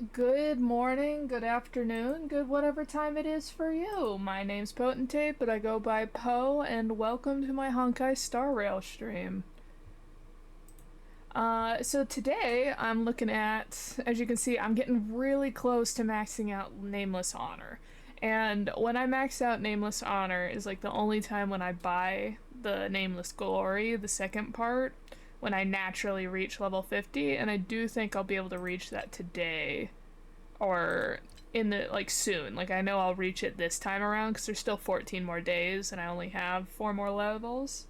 Good morning, good afternoon, good whatever time it is for you. My name's Poetentate, but I go by Poe, and welcome to my Honkai Star Rail stream. So today I'm looking at, as you can see, I'm getting really close to maxing out Nameless Honor. And when I max out Nameless Honor is like the only time when I buy the Nameless Glory, the second part, when I naturally reach level 50, and I do think I'll be able to reach that today or in the like soon. Like I know I'll reach it this time around because there's still 14 more days and I only have 4 more levels.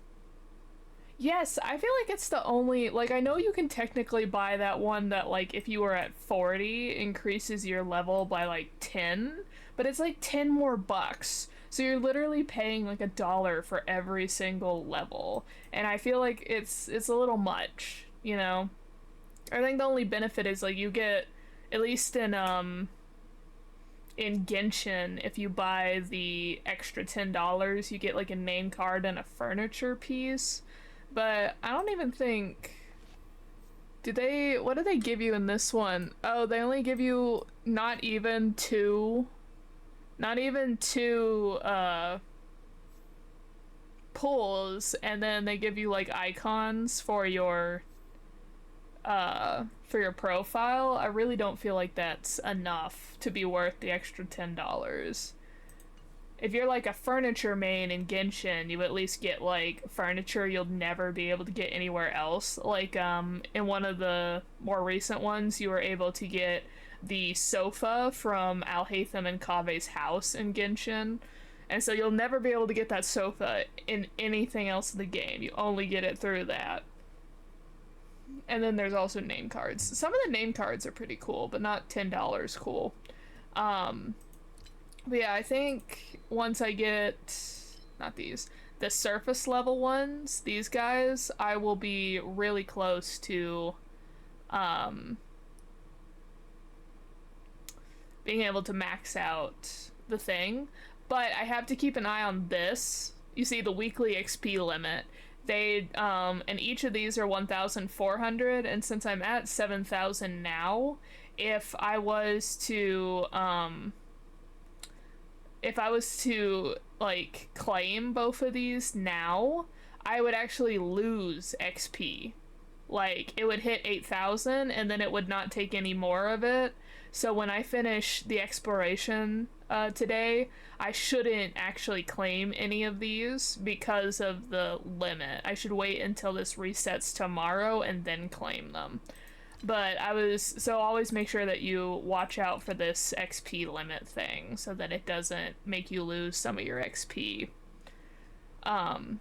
Yes, I feel like it's the only, like, I know you can technically buy that one that, like, if you were at 40, increases your level by, like, 10, but it's like 10 more bucks. So you're literally paying, like, $1 for every single level. And I feel like it's a little much, you know? I think the only benefit is, like, you get, at least in Genshin, if you buy the extra $10, you get, like, a name card and a furniture piece. But I don't even think. What do they give you in this one? Oh, they only give you not even two, pulls, and then they give you, like, icons for your profile. I really don't feel like that's enough to be worth the extra $10. If you're like a furniture main in Genshin, you at least get like furniture you'll never be able to get anywhere else. Like in one of the more recent ones, you were able to get the sofa from Alhaitham and Kave's house in Genshin. And so you'll never be able to get that sofa in anything else in the game. You only get it through that. And then there's also name cards. Some of the name cards are pretty cool, but not $10 cool. Um, but yeah, I think once I get, not these, the surface level ones, these guys, I will be really close to um, being able to max out the thing. But I have to keep an eye on this. You see the weekly XP limit. And each of these are 1,400, and since I'm at 7,000 now, if I was to like claim both of these now, I would actually lose XP. Like it would hit 8,000 and then it would not take any more of it. So when I finish the exploration today, I shouldn't actually claim any of these because of the limit. I should wait until this resets tomorrow and then claim them. But always make sure that you watch out for this XP limit thing so that it doesn't make you lose some of your XP. Um,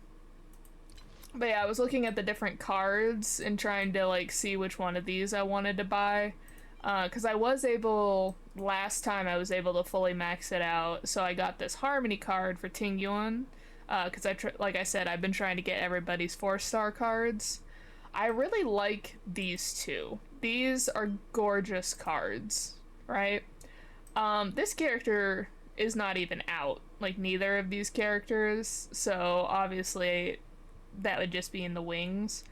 but yeah, I was looking at the different cards and trying to like see which one of these I wanted to buy. Because last time I was able to fully max it out, so I got this Harmony card for Ting Yuan. Because like I said, I've been trying to get everybody's 4-star cards. I really like these two. These are gorgeous cards, right? This character is not even out, like neither of these characters, so obviously that would just be in the wings.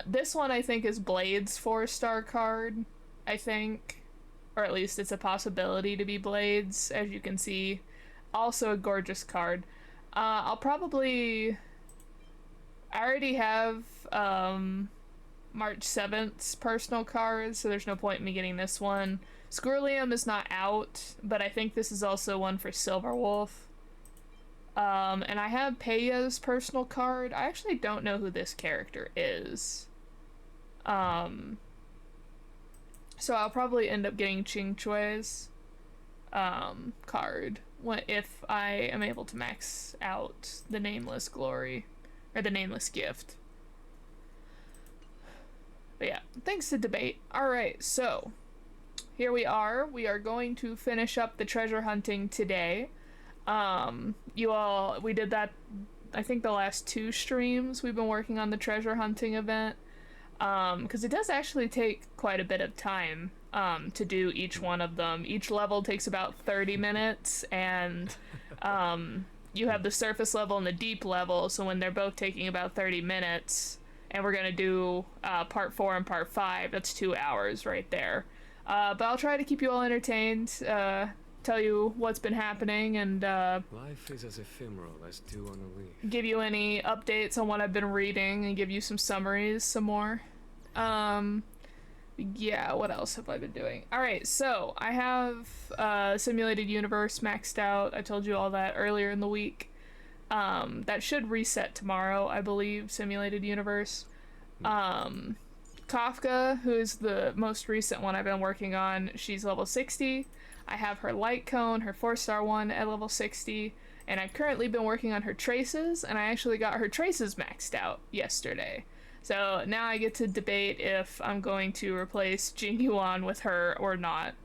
This one I think is Blade's 4-star card, I think. Or at least it's a possibility to be Blade's, as you can see. Also a gorgeous card. I already have March 7th's personal cards, so there's no point in me getting this one. Squirrelium is not out, but I think this is also one for Silverwolf. And I have Peiya's personal card. I actually don't know who this character is. So I'll probably end up getting Ching Chui's card if I am able to max out the Nameless Glory, or the Nameless Gift. But yeah, thanks to debate. Alright, so here we are. We are going to finish up the treasure hunting today. We did that, I think the last 2 streams we've been working on the treasure hunting event. Because it does actually take quite a bit of time to do each one of them. Each level takes about 30 minutes, and you have the surface level and the deep level, so when they're both taking about 30 minutes, and we're going to do part 4 and part 5, that's 2 hours right there. But I'll try to keep you all entertained, tell you what's been happening, and Life is as ephemeral as dew on a leaf. give you any updates on what I've been reading and give you some summaries some more. Yeah, what else have I been doing? Alright, so I have Simulated Universe maxed out. I told you all that earlier in the week. That should reset tomorrow, I believe, Simulated Universe. Kafka, who is the most recent one I've been working on, she's level 60. I have her light cone, her 4-star one at level 60, and I've currently been working on her traces, and I actually got her traces maxed out yesterday. So now I get to debate if I'm going to replace Jingyuan with her or not,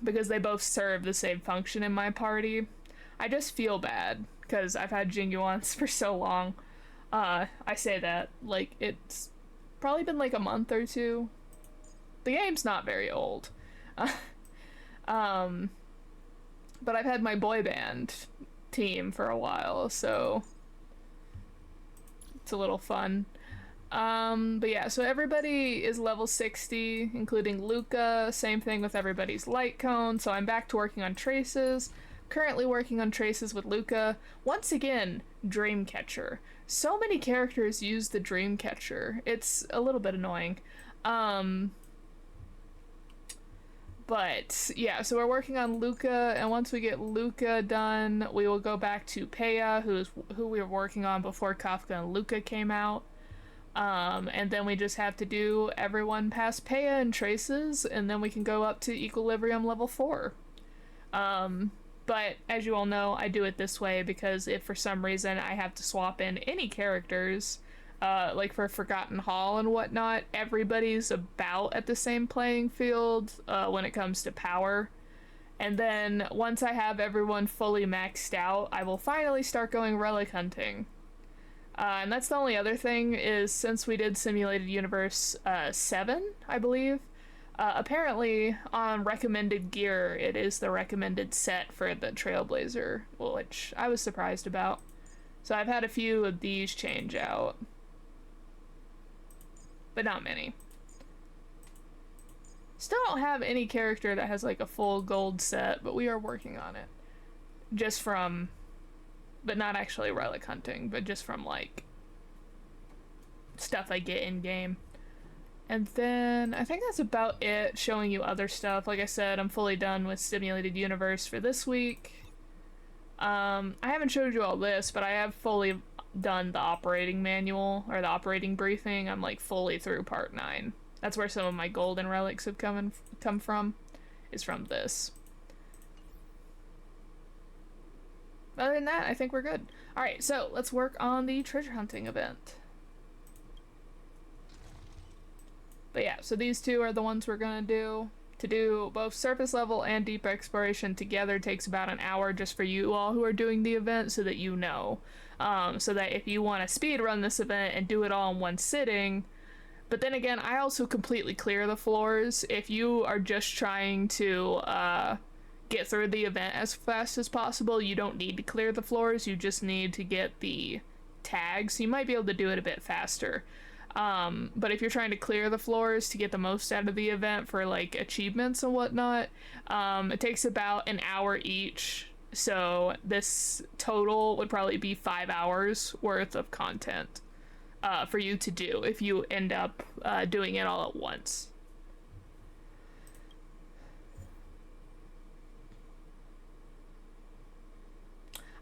because they both serve the same function in my party. I just feel bad, because I've had Jingyuans for so long. I say that, like, it's probably been like a month or two. The game's not very old. But I've had my boy band team for a while, so it's a little fun. But yeah, so everybody is level 60, including Luca. Same thing with everybody's light cone, so I'm back to working on traces. Currently working on traces with Luca. Once again, Dreamcatcher. So many characters use the Dreamcatcher. It's a little bit annoying. But yeah, so we're working on Luca, and once we get Luca done, we will go back to Peya, who we were working on before Kafka and Luca came out. And then we just have to do everyone past Peya and traces, and then we can go up to Equilibrium level 4. But as you all know, I do it this way because if for some reason I have to swap in any characters, like for Forgotten Hall and whatnot, everybody's about at the same playing field when it comes to power. And then once I have everyone fully maxed out, I will finally start going relic hunting. And that's the only other thing is since we did Simulated Universe 7, I believe, apparently on recommended gear, it is the recommended set for the Trailblazer, which I was surprised about. So I've had a few of these change out, but not many. Still don't have any character that has like a full gold set, but we are working on it. Just from, but not actually relic hunting, but just from like stuff I get in game. And then I think that's about it, showing you other stuff. Like I said, I'm fully done with Simulated Universe for this week. I haven't showed you all this, but I have fully done the operating manual, or the operating briefing. I'm like fully through part 9. That's where some of my golden relics have come from, is from this. Other than that, I think we're good. Alright, so let's work on the treasure hunting event. But yeah, so these two are the ones we're gonna do. To do both surface level and deep exploration together takes about an hour just for you all who are doing the event, so that you know. So that if you want to speed run this event and do it all in one sitting, but then again, I also completely clear the floors. If you are just trying to get through the event as fast as possible, you don't need to clear the floors, you just need to get the tags. You might be able to do it a bit faster. But if you're trying to clear the floors to get the most out of the event for like achievements and whatnot, it takes about an hour each. So this total would probably be 5 hours worth of content for you to do if you end up doing it all at once.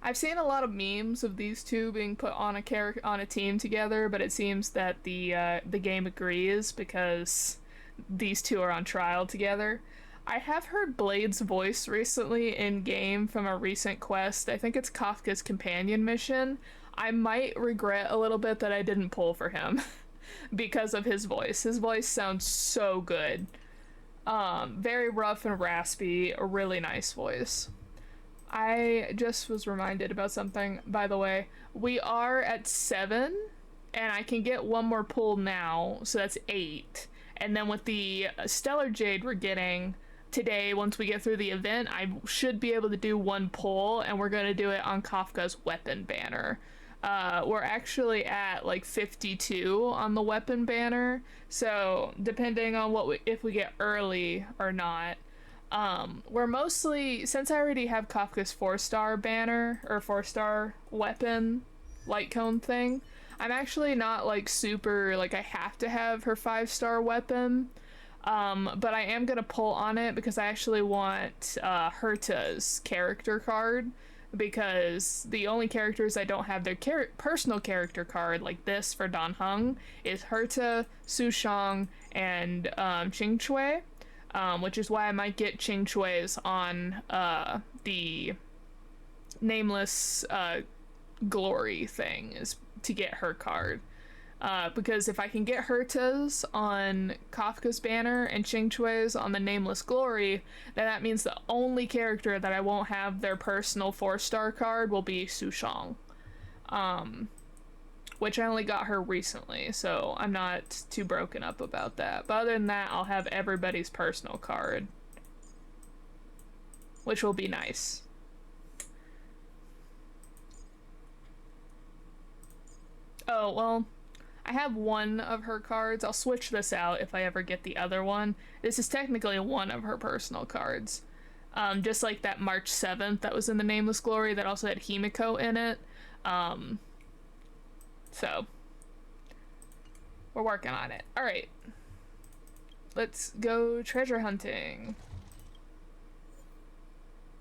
I've seen a lot of memes of these two being put on a team together, but it seems that the game agrees because these two are on trial together. I have heard Blade's voice recently in game from a recent quest. I think it's Kafka's companion mission. I might regret a little bit that I didn't pull for him because of his voice. His voice sounds so good. Very rough and raspy, a really nice voice. I just was reminded about something, by the way. We are at 7, and I can get one more pull now, so that's 8. And then with the Stellar Jade we're getting today, once we get through the event, I should be able to do one pull, and we're going to do it on Kafka's weapon banner. We're actually at like 52 on the weapon banner, so depending on if we get early or not. We're mostly, since I already have Kafka's 4-star banner or 4-star weapon light cone thing, I'm actually not like super like I have to have her 5-star weapon. But I am gonna pull on it because I actually want Herta's character card, because the only characters I don't have their personal character card like this for Dan Heng is Herta, Su Shang, and Qing Shui, which is why I might get Qing Shui's on the nameless glory thing, is to get her card. Because if I can get Herta's on Kafka's banner and Qing Shui's on the Nameless Glory, then that means the only character that I won't have their personal 4-star card will be Su Shang. Which I only got her recently, so I'm not too broken up about that. But other than that, I'll have everybody's personal card, which will be nice. Oh, well, I have one of her cards. I'll switch this out if I ever get the other one. This is technically one of her personal cards. Just like that March 7th that was in the Nameless Glory that also had Himiko in it. So, we're working on it. Alright. Let's go treasure hunting.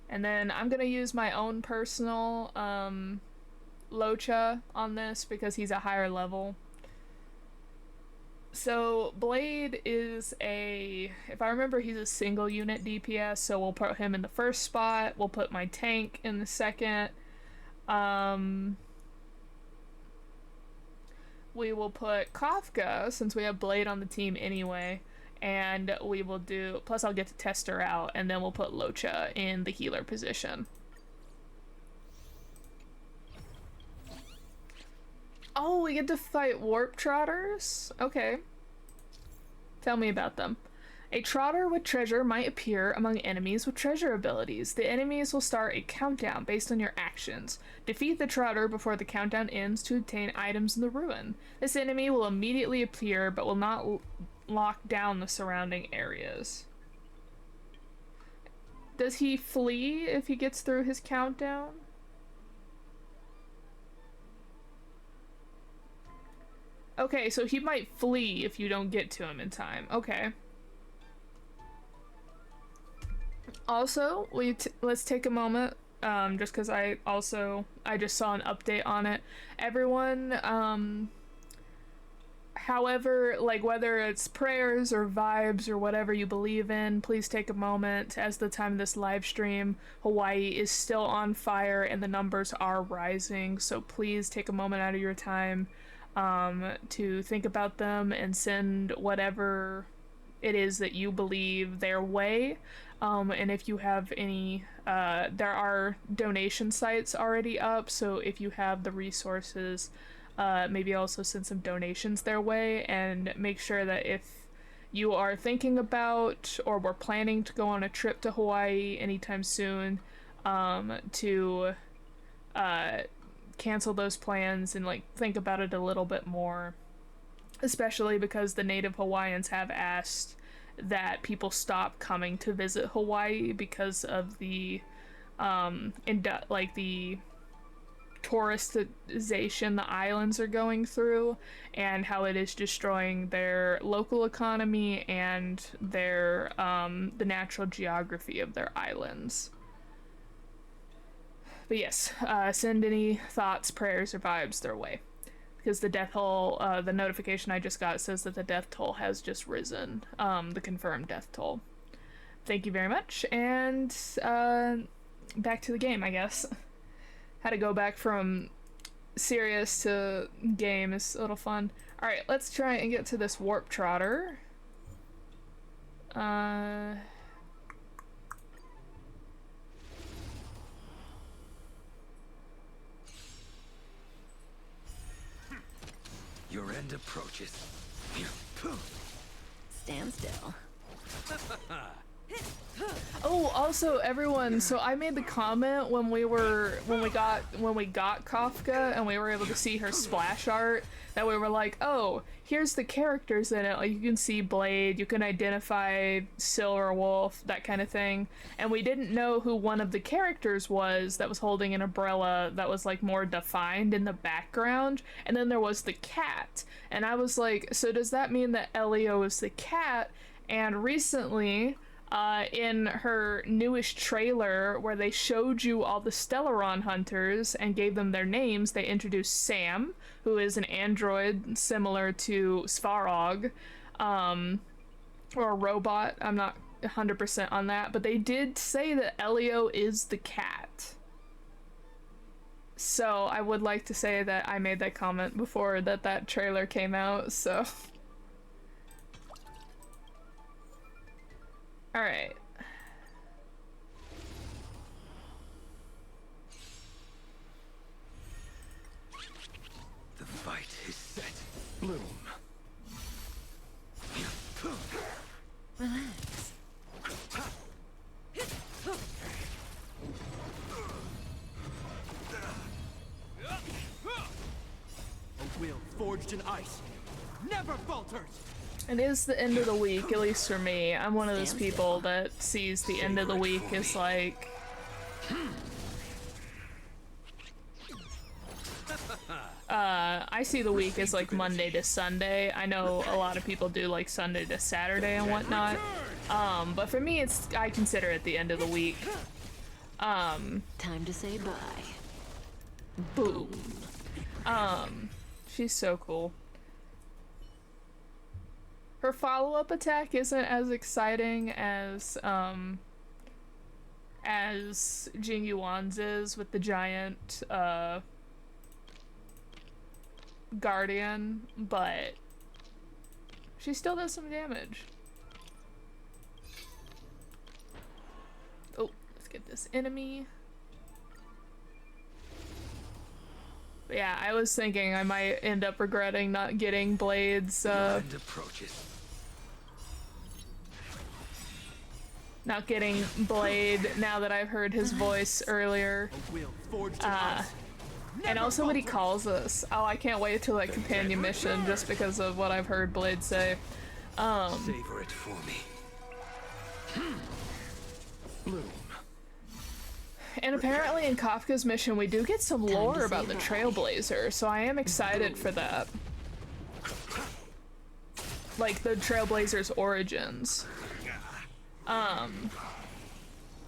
And then I'm gonna use my own personal Locha on this because he's a higher level. So Blade is if I remember, he's a single unit DPS, so we'll put him in the first spot. We'll put my tank in the second. We will put Kafka, since we have Blade on the team anyway, and we will do, plus I'll get to test her out, and then we'll put Locha in the healer position. Oh, we get to fight warp trotters? Okay. Tell me about them. A trotter with treasure might appear among enemies with treasure abilities. The enemies will start a countdown based on your actions. Defeat the trotter before the countdown ends to obtain items in the ruin. This enemy will immediately appear but will not lock down the surrounding areas. Does he flee if he gets through his countdown? Okay, so he might flee if you don't get to him in time. Okay. Also, let's take a moment, just because I just saw an update on it. Everyone, however, like whether it's prayers or vibes or whatever you believe in, please take a moment. As the time of this live stream, Hawaii is still on fire and the numbers are rising, so please take a moment out of your time to think about them and send whatever it is that you believe their way. And if you have any, there are donation sites already up, so if you have the resources, maybe also send some donations their way, and make sure that if you are thinking about or were planning to go on a trip to Hawaii anytime soon, to cancel those plans and like think about it a little bit more, especially because the native Hawaiians have asked that people stop coming to visit Hawaii because of the the touristicization the islands are going through, and how it is destroying their local economy and their the natural geography of their islands. But yes, send any thoughts, prayers, or vibes their way. Because the death toll, the notification I just got says that the death toll has just risen. The confirmed death toll. Thank you very much, and back to the game, I guess. Had to go back from serious to game is a little fun. Alright, let's try and get to this warp trotter. Your end approaches. Stand still. Oh, also everyone, so I made the comment when we got Kafka and we were able to see her splash art that we were like, oh, here's the characters in it. Like you can see Blade, you can identify Silverwolf, that kind of thing. And we didn't know who one of the characters was that was holding an umbrella that was like more defined in the background. And then there was the cat. And I was like, so does that mean that Elio is the cat? And recently, in her newest trailer where they showed you all the Stellaron hunters and gave them their names, they introduced Sam, who is an android similar to Svarog, or a robot. I'm not 100% on that, but they did say that Elio is the cat. So I would like to say that I made that comment before that trailer came out, so... Alright. The fight is set. Bloom. Relax. A will forged in ice never falters. It is the end of the week, at least for me. I'm one of those people that sees the end of the week as like... I see the week as like Monday to Sunday. I know a lot of people do like Sunday to Saturday and whatnot. But for me, I consider it the end of the week. Time to say bye. Boom. She's so cool. Her follow-up attack isn't as exciting as Jing Yuan's is with the giant guardian, but she still does some damage. Oh, let's get this enemy. But yeah, I was thinking I might end up regretting not getting Blade's not getting Blade now that I've heard his voice earlier. And also what he calls us. Oh, I can't wait till that companion mission just because of what I've heard Blade say. Savor it for me. Bloom. And apparently in Kafka's mission we do get some lore about the Trailblazer, so I am excited for that. Like the Trailblazer's origins.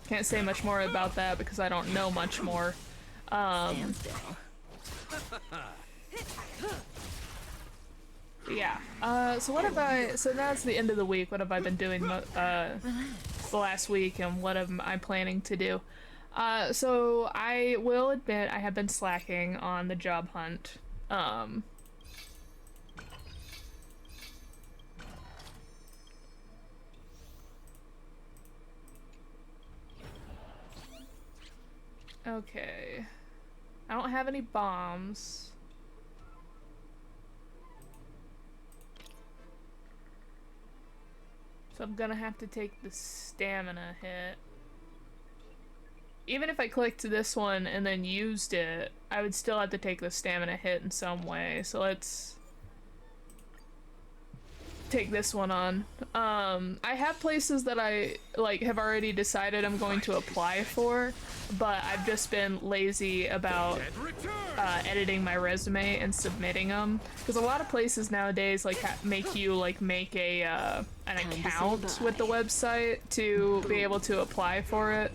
Can't say much more about that because I don't know much more. Yeah. So that's the end of the week. What have I been doing the last week, and what am I planning to do? So I will admit I have been slacking on the job hunt. Okay. I don't have any bombs. So I'm gonna have to take the stamina hit. Even if I clicked this one and then used it, I would still have to take the stamina hit in some way. So let's take this one on. I have places that I have already decided I'm going to apply for, but I've just been lazy about editing my resume and submitting them, because a lot of places nowadays make you make a an account with the website to be able to apply for it,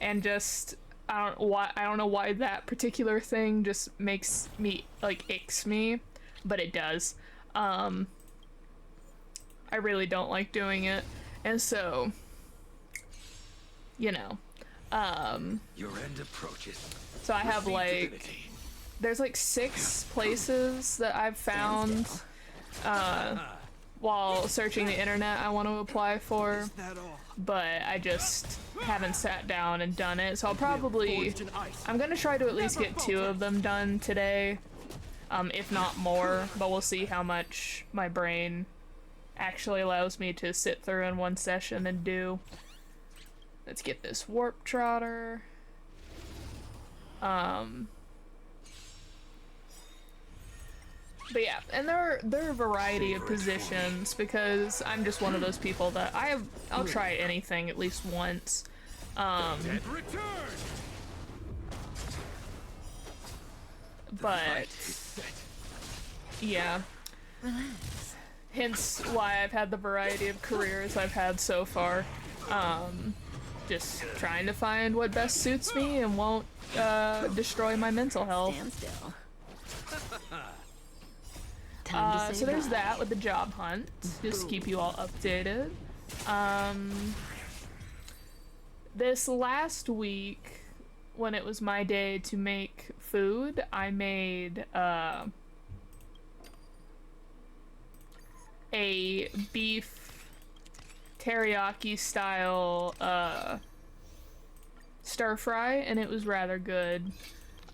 and just I don't know why that particular thing just makes me icks me, but it does. I really don't like doing it, and so, you know, your end approaches. so I have there's 6 places that I've found while searching the internet I want to apply for, but I just haven't sat down and done it. So I'm gonna try to at least get 2 of them done today, if not more, but we'll see how much my brain actually allows me to sit through in one session and do. Let's get this warp trotter. But yeah, and there are a variety of positions because I'm just one of those people that I'll try anything at least once. But yeah, hence why I've had the variety of careers I've had so far. Just trying to find what best suits me and won't destroy my mental health. Stand still. So there's that with the job hunt, just to keep you all updated. This last week, when it was my day to make food, I made a beef teriyaki style stir fry, and it was rather good.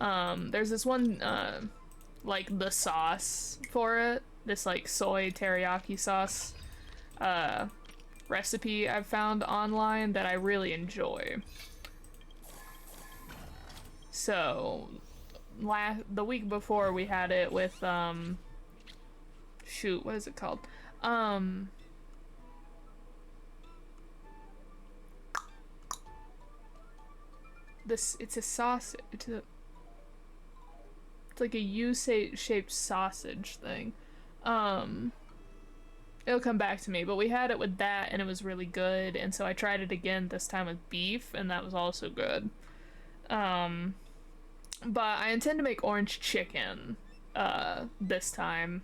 There's this one like the sauce for it, this like soy teriyaki sauce recipe I've found online that I really enjoy. So the week before we had it with shoot, what is it called? It's a sausage. It's like a U-shaped sausage thing. It'll come back to me, but we had it with that and it was really good, and so I tried it again this time with beef and that was also good. But I intend to make orange chicken this time.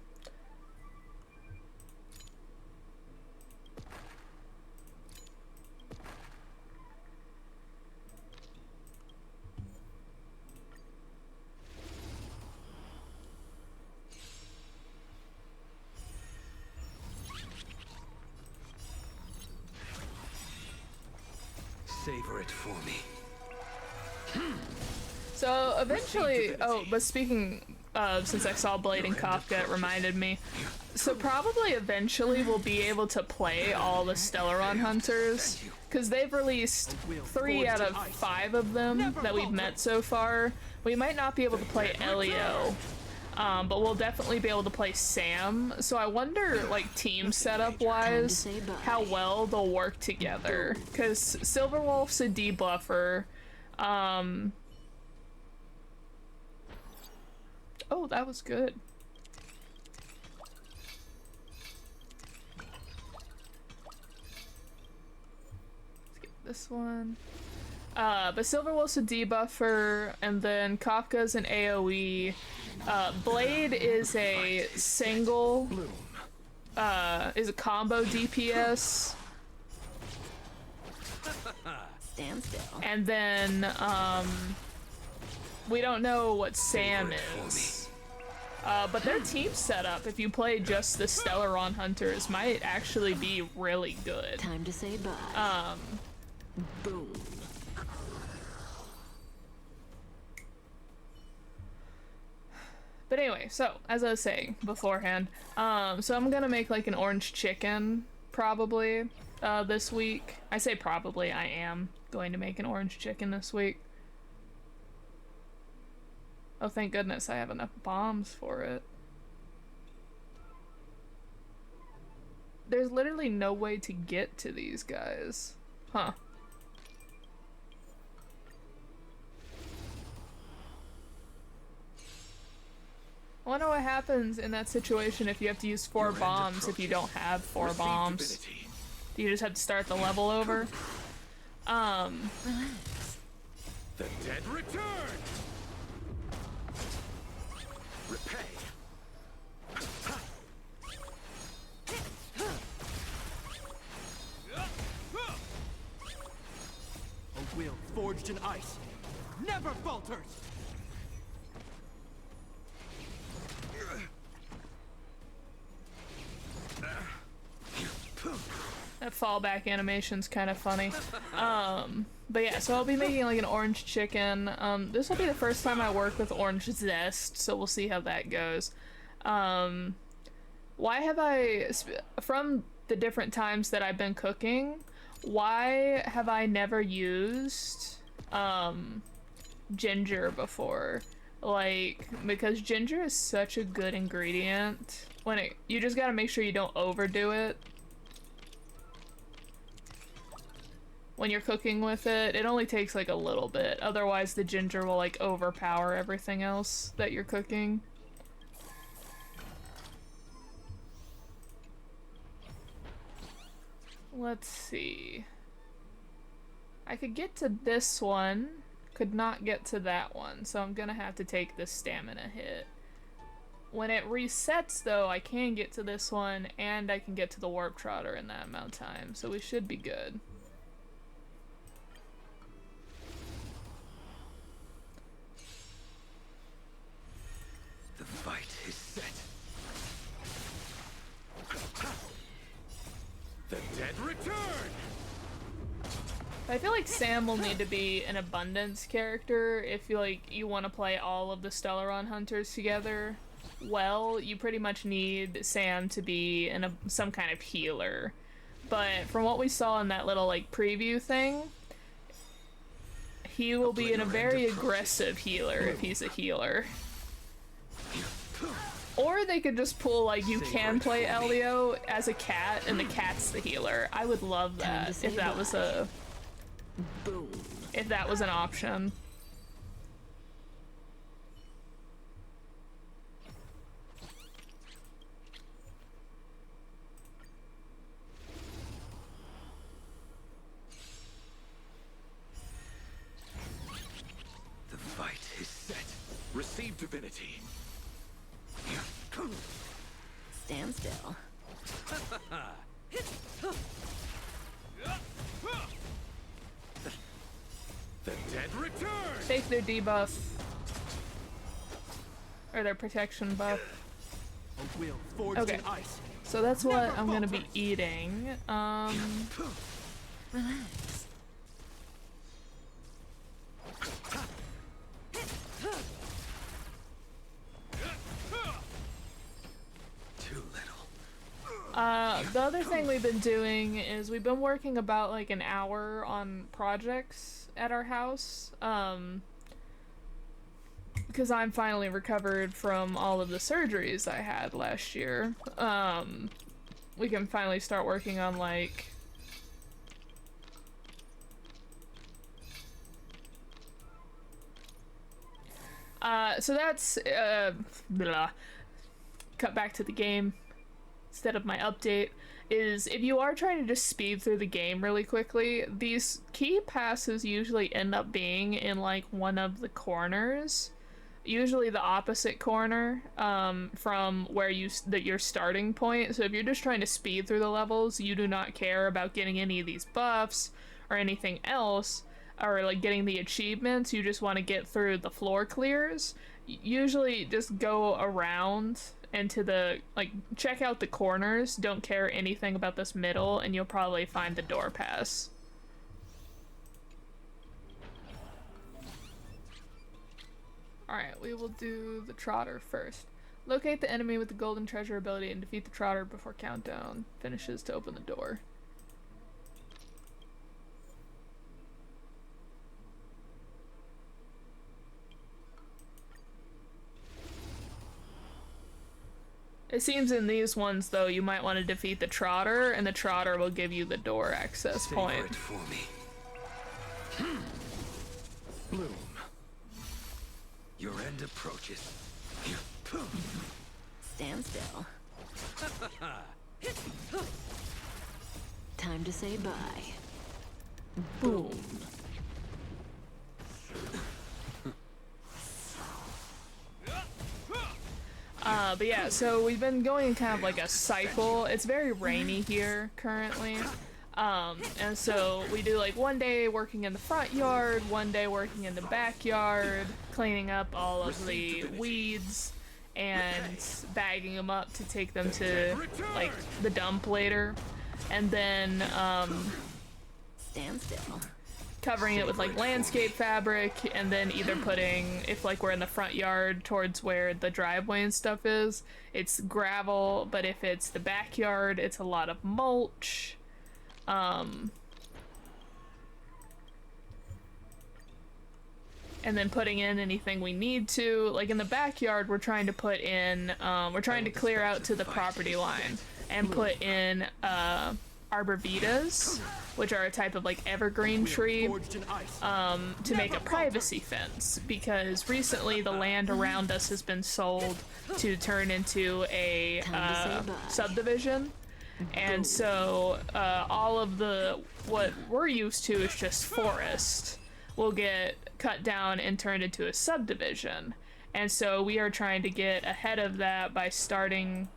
Savor it for me. So eventually, oh, but speaking of, since I saw Blade and Kafka, it reminded me. So probably eventually we'll be able to play all the Stellaron Hunters, because they've released 3 out of 5 of them that we've met so far. We might not be able to play Elio, but we'll definitely be able to play Sam. So I wonder, like, team setup wise, how well they'll work together. Because Silverwolf's a debuffer. Oh, that was good. Let's get this one. But Silverwolf's a debuffer, and then Kafka's an AoE. Blade is a single, is a combo DPS. Stand still. And then, we don't know what Sam is. But their team setup, if you play just the Stellaron Hunters, might actually be really good. Time to say bye. Boom. But anyway, so, as I was saying beforehand, so I'm gonna make like an orange chicken, probably, this week. I say probably, I am going to make an orange chicken this week. Oh, thank goodness I have enough bombs for it. There's literally no way to get to these guys. Huh. I wonder what happens in that situation if you have to use 4 bombs if you don't have 4 bombs. Do you just have to start the level over? The dead return. Repay. A will forged in ice never falters. That fallback animation's kind of funny. But yeah, so I'll be making like an orange chicken. This will be the first time I work with orange zest, so we'll see how that goes. Why have I, from the different times that I've been cooking, Why have I never used ginger before? Like, because ginger is such a good ingredient. You just gotta make sure you don't overdo it. When you're cooking with it, it only takes like a little bit. Otherwise the ginger will like overpower everything else that you're cooking. Let's see. I could get to this one, could not get to that one, so I'm gonna have to take this stamina hit. When it resets though, I can get to this one and I can get to the warp trotter in that amount of time, so we should be good. The fight is set. The dead return! I feel like Sam will need to be an abundance character if you want to play all of the Stellaron hunters together. Well, you pretty much need Sam to be some kind of healer. But from what we saw in that little like preview thing, he will be a very aggressive healer if he's a healer. Or they could just pull like you can play Elio as a cat and the cat's the healer. I would love that if that was an option. The fight is set. Receive divinity. Stand still. The dead return! Take their debuff. Or their protection buff. A will forged Okay. in ice. So that's what I'm gonna be eating. Relax. Too little. The other thing we've been doing is we've been working about like an hour on projects at our house. Because I'm finally recovered from all of the surgeries I had last year. We can finally start working on like so that's blah. Cut back to the game instead of my update is if you are trying to just speed through the game really quickly, these key passes usually end up being in like one of the corners, usually the opposite corner from where your starting point. So if you're just trying to speed through the levels, you do not care about getting any of these buffs or anything else, or like getting the achievements, you just want to get through the floor clears, usually just go around into the, like, check out the corners, don't care anything about this middle, and you'll probably find the door pass. Alright, we will do the Trotter first. Locate the enemy with the golden treasure ability and defeat the Trotter before countdown finishes to open the door. It seems in these ones, though, you might want to defeat the Trotter, and the Trotter will give you the door access point. Savor it for me. Bloom. Your end approaches. Stand still. Time to say bye. Boom. But yeah, so we've been going in kind of like a cycle. It's very rainy here currently. And so we do like one day working in the front yard, one day working in the backyard, cleaning up all of the weeds and bagging them up to take them to like the dump later. And then Stand still. covering it with like landscape fabric, and then either putting, if like we're in the front yard towards where the driveway and stuff is, it's gravel, but if it's the backyard, it's a lot of mulch. and then putting in anything we need to. Like in the backyard, we're trying to put in, we're trying to clear out to the property line and put in arborvitaes, which are a type of like evergreen tree, to make a privacy fence, because recently the land around us has been sold to turn into a subdivision. And so all of what we're used to is just forest will get cut down and turned into a subdivision. And so we are trying to get ahead of that by starting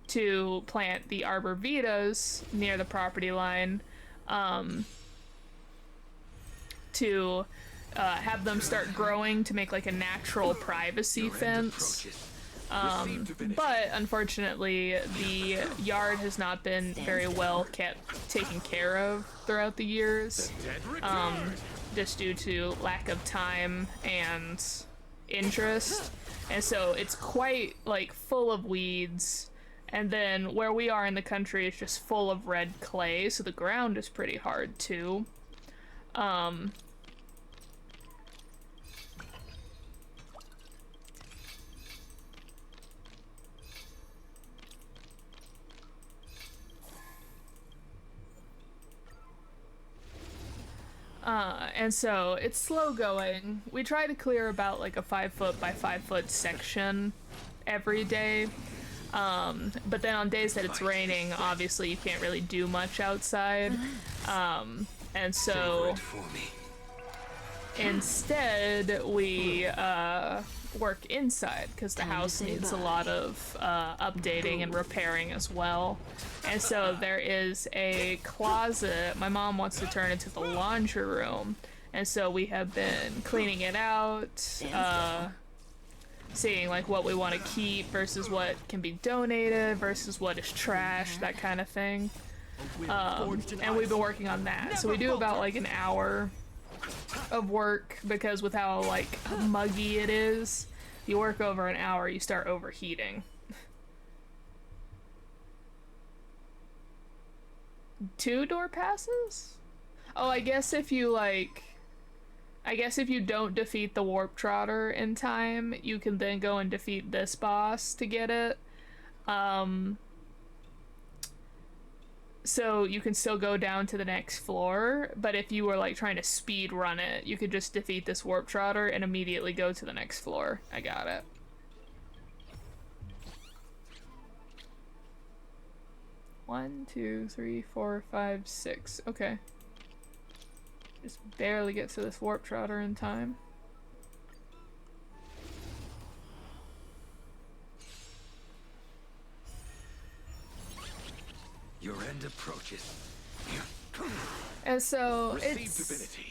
to plant the arborvitaes near the property line, to have them start growing to make like a natural privacy fence. But unfortunately, the yard has not been very well taken care of throughout the years, just due to lack of time and interest. And so it's quite like full of weeds. And then where we are in the country is just full of red clay, so the ground is pretty hard too. And so it's slow going. We try to clear about like a 5 foot by 5 foot section every day. But then on days that it's raining, obviously you can't really do much outside. And so instead we work inside, because the house needs a lot of updating and repairing as well. And so there is a closet my mom wants to turn into the laundry room, and so we have been cleaning it out, seeing like what we want to keep versus what can be donated versus what is trash, that kind of thing. And we've been working on that, so we do about like an hour of work, because with how like muggy it is, you work over an hour, you start overheating. 2 door passes? Oh, I guess if you don't defeat the Warp Trotter in time, you can then go and defeat this boss to get it. So you can still go down to the next floor, but if you were like trying to speed run it, you could just defeat this Warp Trotter and immediately go to the next floor. I got it. One, two, three, 4, 5, 6. Okay. Just barely get to this Warp Trotter in time. Your end approaches. And so it's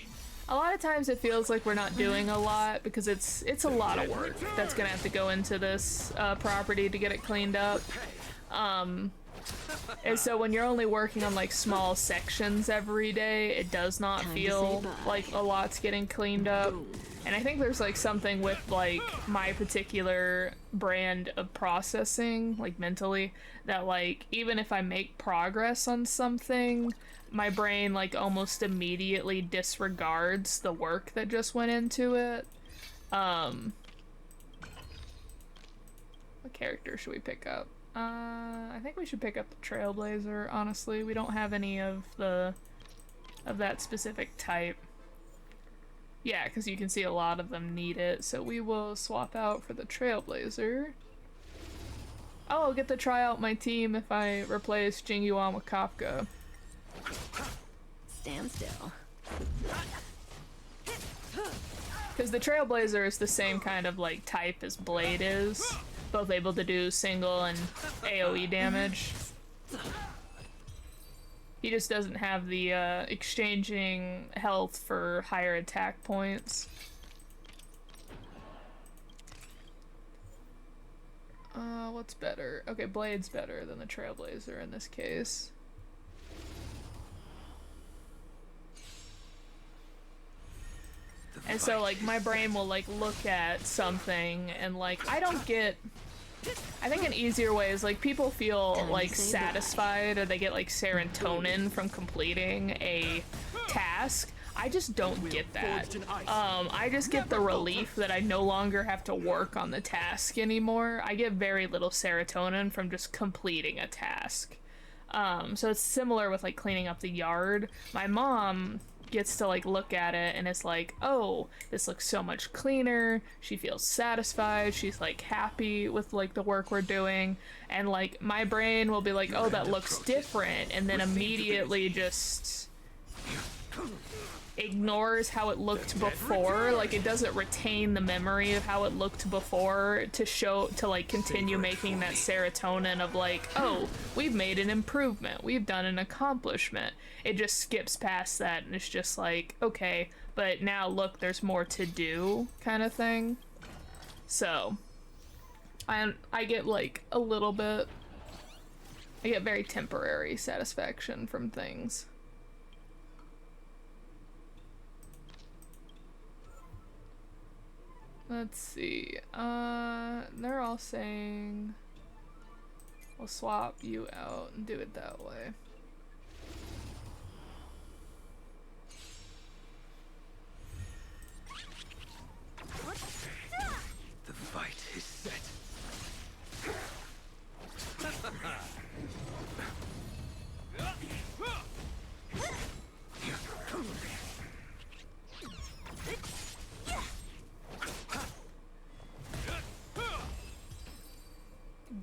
a lot of times it feels like we're not doing a lot, because it's a lot of work that's gonna have to go into this property to get it cleaned up. And so when you're only working on like small sections every day, it does not feel like a lot's getting cleaned up. And I think there's like something with like my particular brand of processing, like mentally, that like even if I make progress on something, my brain like almost immediately disregards the work that just went into it. What character should we pick up? I think we should pick up the Trailblazer, honestly. We don't have any of that specific type. Yeah, because you can see a lot of them need it, so we will swap out for the Trailblazer. Oh, I'll get to try out my team if I replace Jingyuan with Kafka. Stand still. Because the Trailblazer is the same kind of like type as Blade is. Both able to do single and AoE damage. He just doesn't have the exchanging health for higher attack points. What's better? Okay, Blade's better than the Trailblazer in this case. And so like my brain will like look at something and like I think an easier way is like people feel like satisfied or they get like serotonin from completing a task. I just don't get that. Forged in ice. I just get the relief that I no longer have to work on the task anymore. I get very little serotonin from just completing a task. So it's similar with like cleaning up the yard. My mom gets to like look at it and it's like, oh, this looks so much cleaner. She feels satisfied. She's like happy with like the work we're doing. And like my brain will be like, oh, that looks different. And then immediately just ignores how it looked before. Like it doesn't retain the memory of how it looked before to like continue making that serotonin of like, oh, we've made an improvement, we've done an accomplishment. It just skips past that and it's just like, okay, but now look, there's more to do kind of thing. So I get like a little bit, I get very temporary satisfaction from things. Let's see, they're all saying we'll swap you out and do it that way. The fight is set.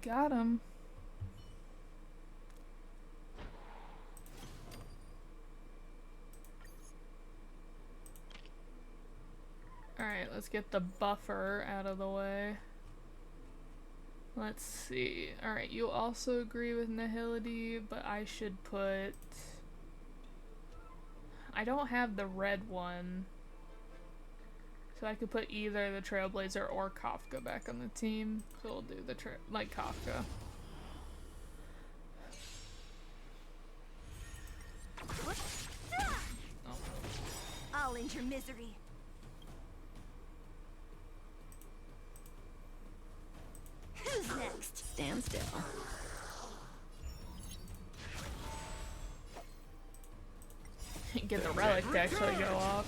Got him. Alright, let's get the buffer out of the way. Let's see. Alright, you also agree with nihility, but I should put... I don't have the red one. So I could put either the Trailblazer or Kafka back on the team. So we'll do the like Kafka. Oh. I'll end your misery. Who's next? Stand still. Get the relic to actually go off.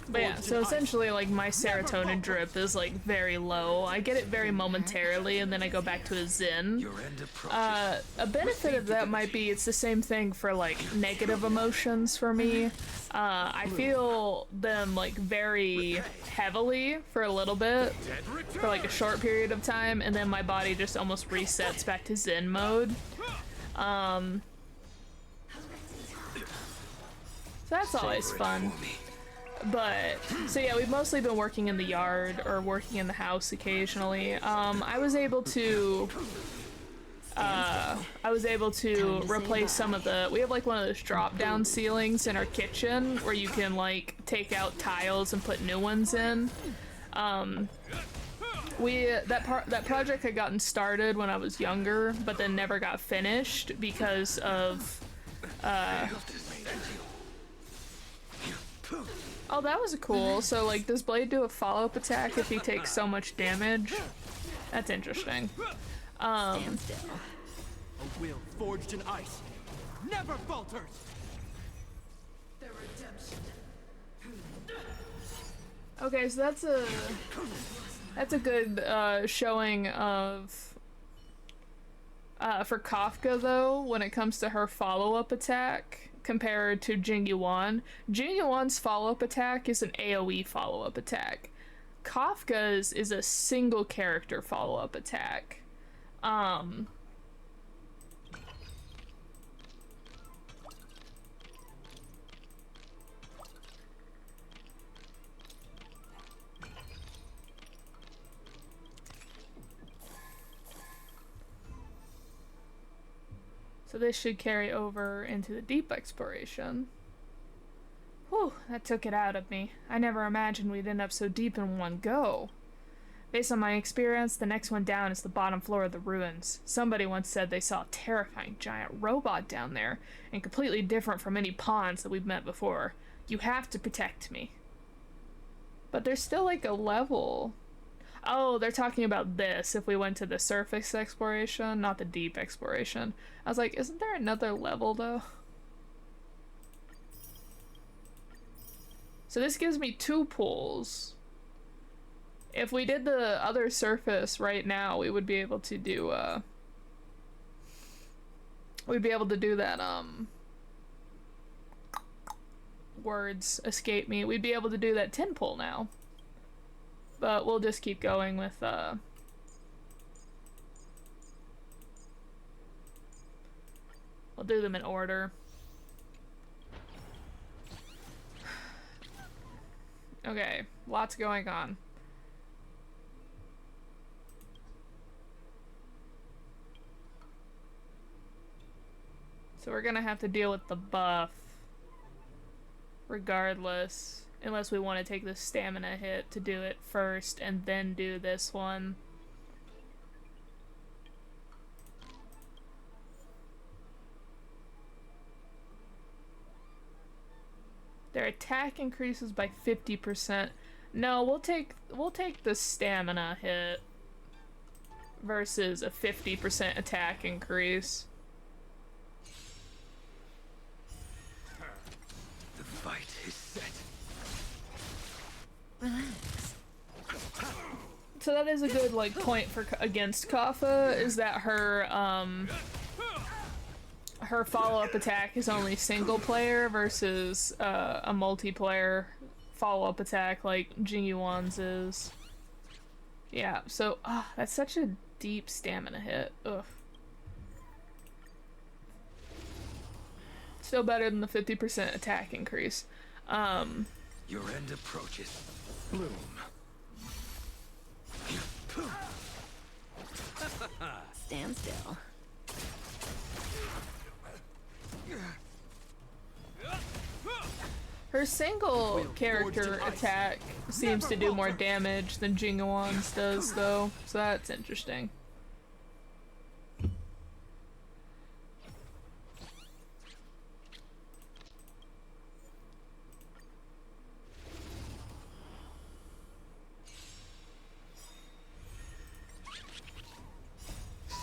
But yeah, so essentially like my serotonin drip is like very low. I get it very momentarily and then I go back to a zen. A benefit of that might be it's the same thing for like negative emotions for me. I feel them like very heavily for a little bit, for like a short period of time, and then my body just almost resets back to zen mode. So that's always fun. But, so yeah, we've mostly been working in the yard or working in the house occasionally. I was able to replace some of the, we have like one of those drop down ceilings in our kitchen where you can like take out tiles and put new ones in. That project had gotten started when I was younger, but then never got finished because of, oh, that was cool. So, like, does Blade do a follow-up attack if he takes so much damage? That's interesting. Stand still. A will forged in ice never falters. Okay, so that's a good showing of for Kafka though when it comes to her follow-up attack compared to Jingyuan. Jingyuan's follow-up attack is an AoE follow-up attack. Kafka's is a single character follow-up attack. So this should carry over into the deep exploration. Whew, that took it out of me. I never imagined we'd end up so deep in one go. Based on my experience, the next one down is the bottom floor of the ruins. Somebody once said they saw a terrifying giant robot down there, and completely different from any pawns that we've met before. You have to protect me. But there's still like a level. Oh, they're talking about this if we went to the surface exploration, not the deep exploration. I was like, isn't there another level though? So this gives me 2 pools. If we did the other surface right now, we would be able to do, we'd be able to do that, words escape me. We'd be able to do that 10 pull now. But we'll just keep going with, we'll do them in order. Okay, lots going on. So we're gonna have to deal with the buff regardless, unless we want to take the stamina hit to do it first and then do this one. Their attack increases by 50%. No, we'll take the stamina hit versus a 50% attack increase. The fight is set. Relax. So that is a good like point for against Kafka, is that her her follow-up attack is only single player versus a multiplayer follow-up attack like Jingyuan's is. Yeah, so that's such a deep stamina hit. Ugh. Still better than the 50% attack increase. Your end approaches. Bloom. Stand still. Her single character attack seems to do more damage than Jingyuan's does though, so that's interesting.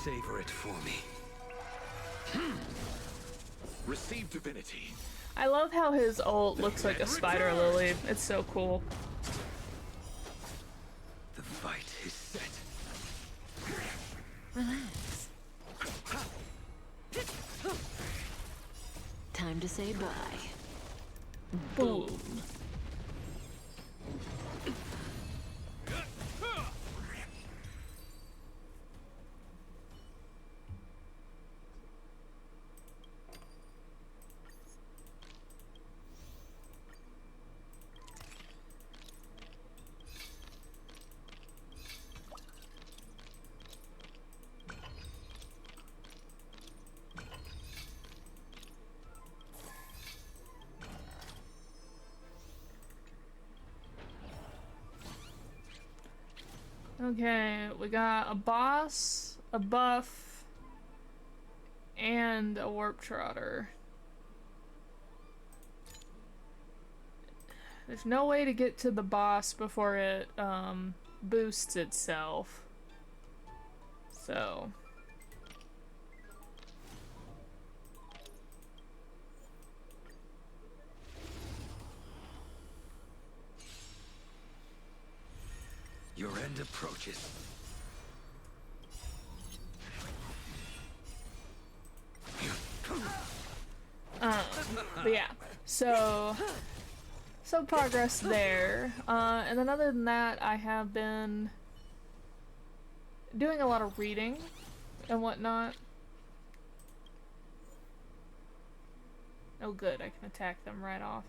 Savor it for me. Receive divinity. I love how his ult looks like a spider lily. It's so cool. The fight is set. Relax. Time to say bye. Boom. Okay, we got a boss, a buff, and a warp trotter. There's no way to get to the boss before it boosts itself. So your end approaches. but yeah, so progress there. And then other than that, I have been doing a lot of reading and whatnot. Oh good, I can attack them right off.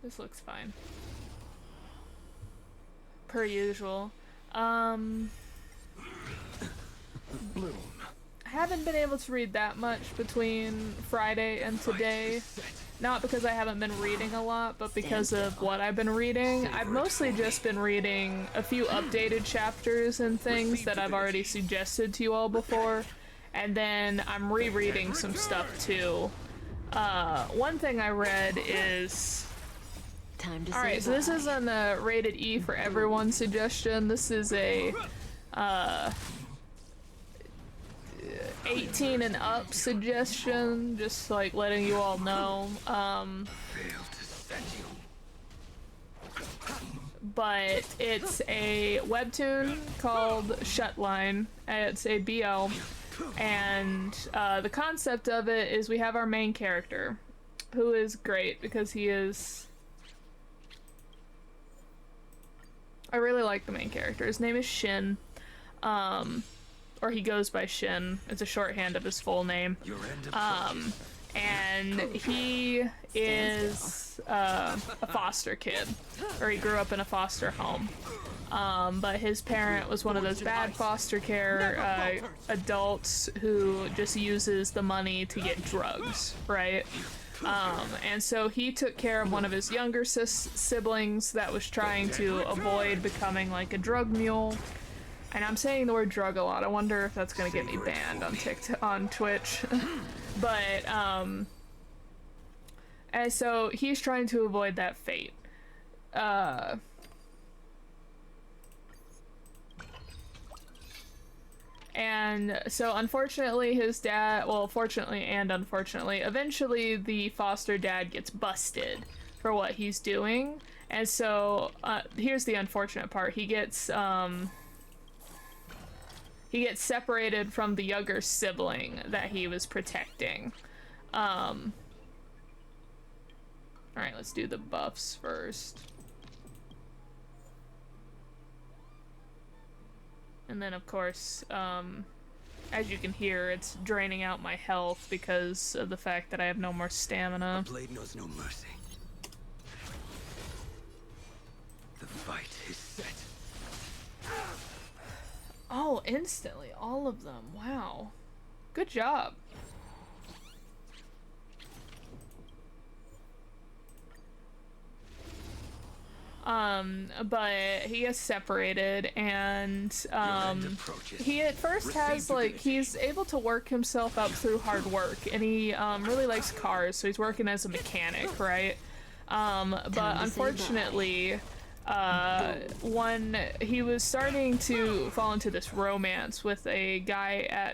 This looks fine. Per usual. Bloom. haven't been able to read that much between Friday and today. Not because I haven't been reading a lot, but because of what I've been reading. I've mostly just been reading a few updated chapters and things that I've already suggested to you all before. And then I'm rereading some stuff too. One thing I read is... Time to Alright, so say this bye. isn't a rated E for everyone suggestion. This is a 18 and up suggestion, just like letting you all know. Fail to set you. But it's a webtoon called Shutline. It's a BL, and the concept of it is we have our main character, who is great because he is... I really like the main character. His name is Shin, or he goes by Shin. It's a shorthand of his full name. Your end approaches. And he is a foster kid, or he grew up in a foster home. But his parent was one of those bad foster care adults who just uses the money to get drugs, right? And so he took care of one of his younger siblings that was trying to avoid becoming like a drug mule. And I'm saying the word drug a lot. I wonder if that's gonna get me banned on TikTok, on Twitch. But and so he's trying to avoid that fate. And so unfortunately his dad, well, fortunately and unfortunately, eventually the foster dad gets busted for what he's doing. And so here's the unfortunate part. He gets separated from the younger sibling that he was protecting. Alright, let's do the buffs first. And then, of course, as you can hear, it's draining out my health because of the fact that I have no more stamina. The blade knows no mercy. The fight is set. Oh, instantly, all of them. Wow. Good job. But he gets separated, and he at first has like, he's able to work himself up through hard work, and he really likes cars, so he's working as a mechanic, right? But unfortunately, he was starting to fall into this romance with a guy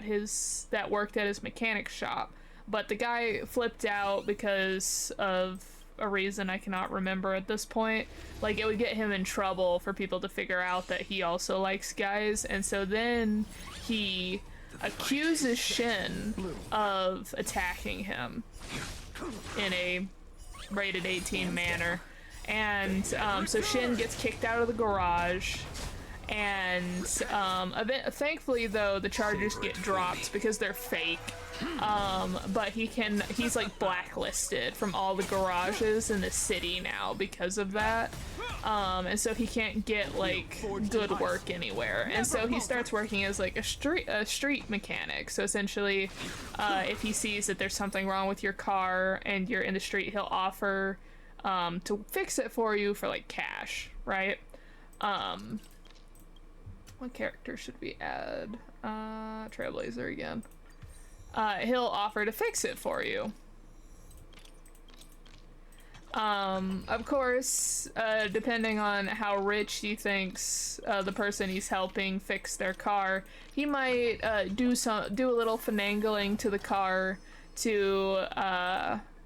that worked at his mechanic shop, but the guy flipped out because of a reason I cannot remember at this point. Like, it would get him in trouble for people to figure out that he also likes guys, and so then he accuses Shin of attacking him in a rated 18 manner. And so Shin gets kicked out of the garage, and thankfully though the charges get dropped because they're fake. But he's like blacklisted from all the garages in the city now because of that. And so he can't get like good work anywhere. And so he starts working as like a street mechanic. So essentially, if he sees that there's something wrong with your car and you're in the street, he'll offer to fix it for you for like cash, right? What character should we add? Trailblazer again. He'll offer to fix it for you. Of course, depending on how rich he thinks the person he's helping fix their car, he might do a little finagling to the car to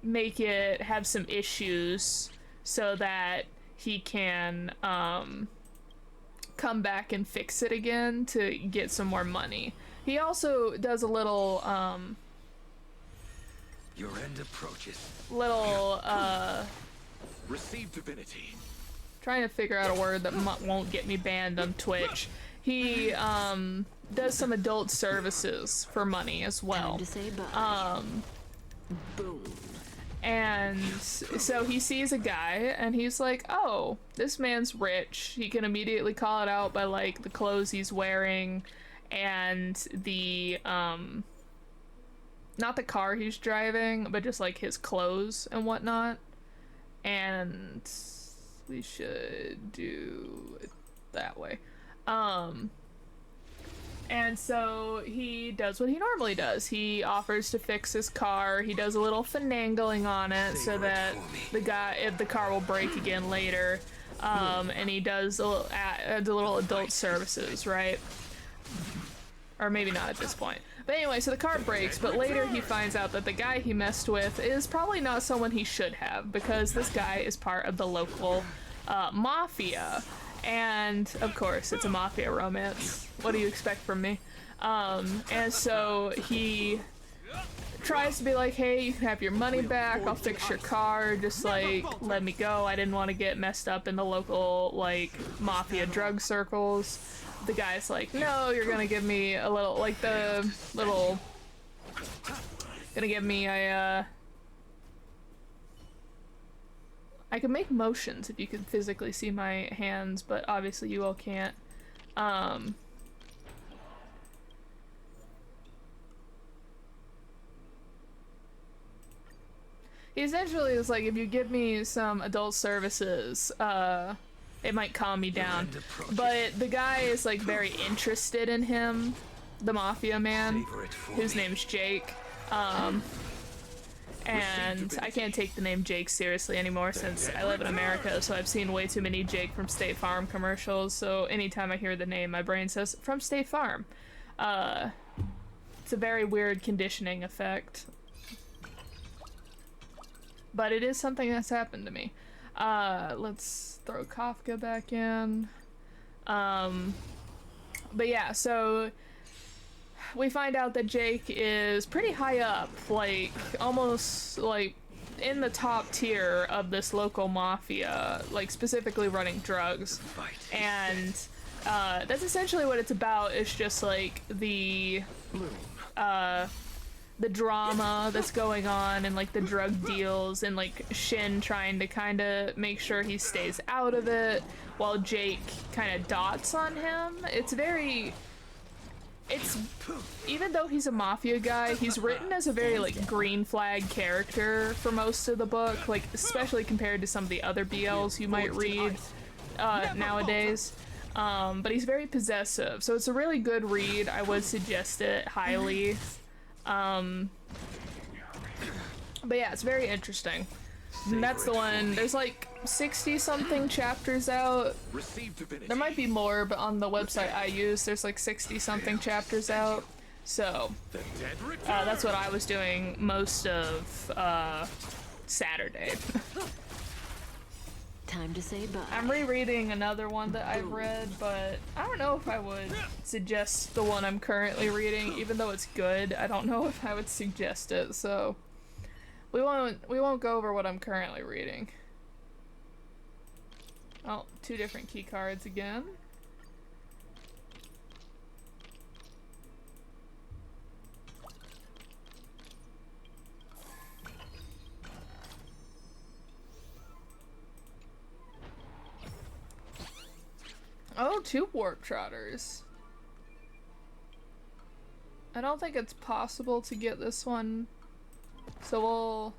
make it have some issues so that he can come back and fix it again to get some more money. He also does a little Your end approaches. Receive divinity. Trying to figure out a word that won't get me banned on Twitch. He does some adult services for money as well. Time to say bye. Boom. And so he sees a guy and he's like, oh, this man's rich. He can immediately call it out by like the clothes he's wearing and the not the car he's driving, but just like his clothes and whatnot. And we should do it that way. And so he does what he normally does. He offers to fix his car. He does a little finagling on it so that the car will break again later. And he does adds a little adult services, right? Or maybe not at this point. But anyway, so the car breaks, but later he finds out that the guy he messed with is probably not someone he should have, because this guy is part of the local mafia. And of course, it's a mafia romance. What do you expect from me? And so he tries to be like, hey, you can have your money back, I'll fix your car, just like let me go. I didn't want to get messed up in the local like mafia drug circles. The guy's like, no, you're gonna give me a little, like the little, gonna give me a I can make motions if you could physically see my hands, but obviously you all can't. He essentially is like, if you give me some adult services, it might calm me down. But the guy is like very interested in him, the mafia man, whose name's Jake. And I can't take the name Jake seriously anymore since I live in America, so I've seen way too many Jake from State Farm commercials, so anytime I hear the name, my brain says, from State Farm. It's a very weird conditioning effect. But it is something that's happened to me. Let's throw Kafka back in. But yeah, so we find out that Jake is pretty high up, like almost like in the top tier of this local mafia, like specifically running drugs. And that's essentially what it's about. It's just like the drama that's going on and like the drug deals and like Shin trying to kind of make sure he stays out of it while Jake kind of dots on him. Even though he's a mafia guy, he's written as a very like green flag character for most of the book, like especially compared to some of the other BLs you might read nowadays. But he's very possessive, so it's a really good read. I would suggest it highly. But yeah, it's very interesting. And that's the one. There's like 60 something chapters out. There might be more, but on the website I use, there's like 60 something chapters out. So that's what I was doing most of Saturday. Time to say bye. I'm rereading another one that I've read, but I don't know if I would suggest the one I'm currently reading. Even though it's good, I don't know if I would suggest it, so we won't go over what I'm currently reading. Oh, 2 different key cards again. Oh, 2 warp trotters. I don't think it's possible to get this one, so we'll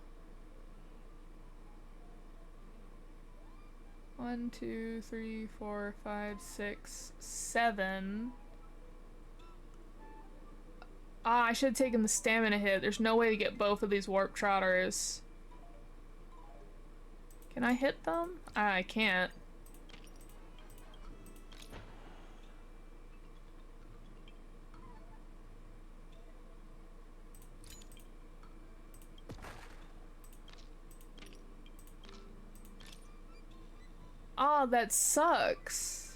1, 2, 3, 4, 5, 6, 7. Ah, I should have taken the stamina hit. There's no way to get both of these warp trotters. Can I hit them? I can't. Oh, that sucks.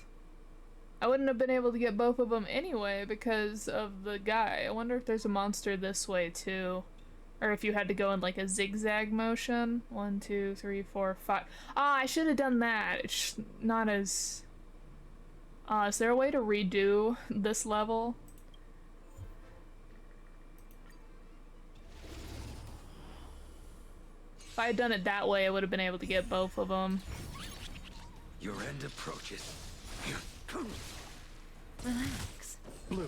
I wouldn't have been able to get both of them anyway because of the guy. I wonder if there's a monster this way too. Or if you had to go in like a zigzag motion. 1, 2, 3, 4, 5. Ah, I should have done that. It's not as... is there a way to redo this level? If I had done it that way, I would have been able to get both of them. Your end approaches. Relax. Bloom.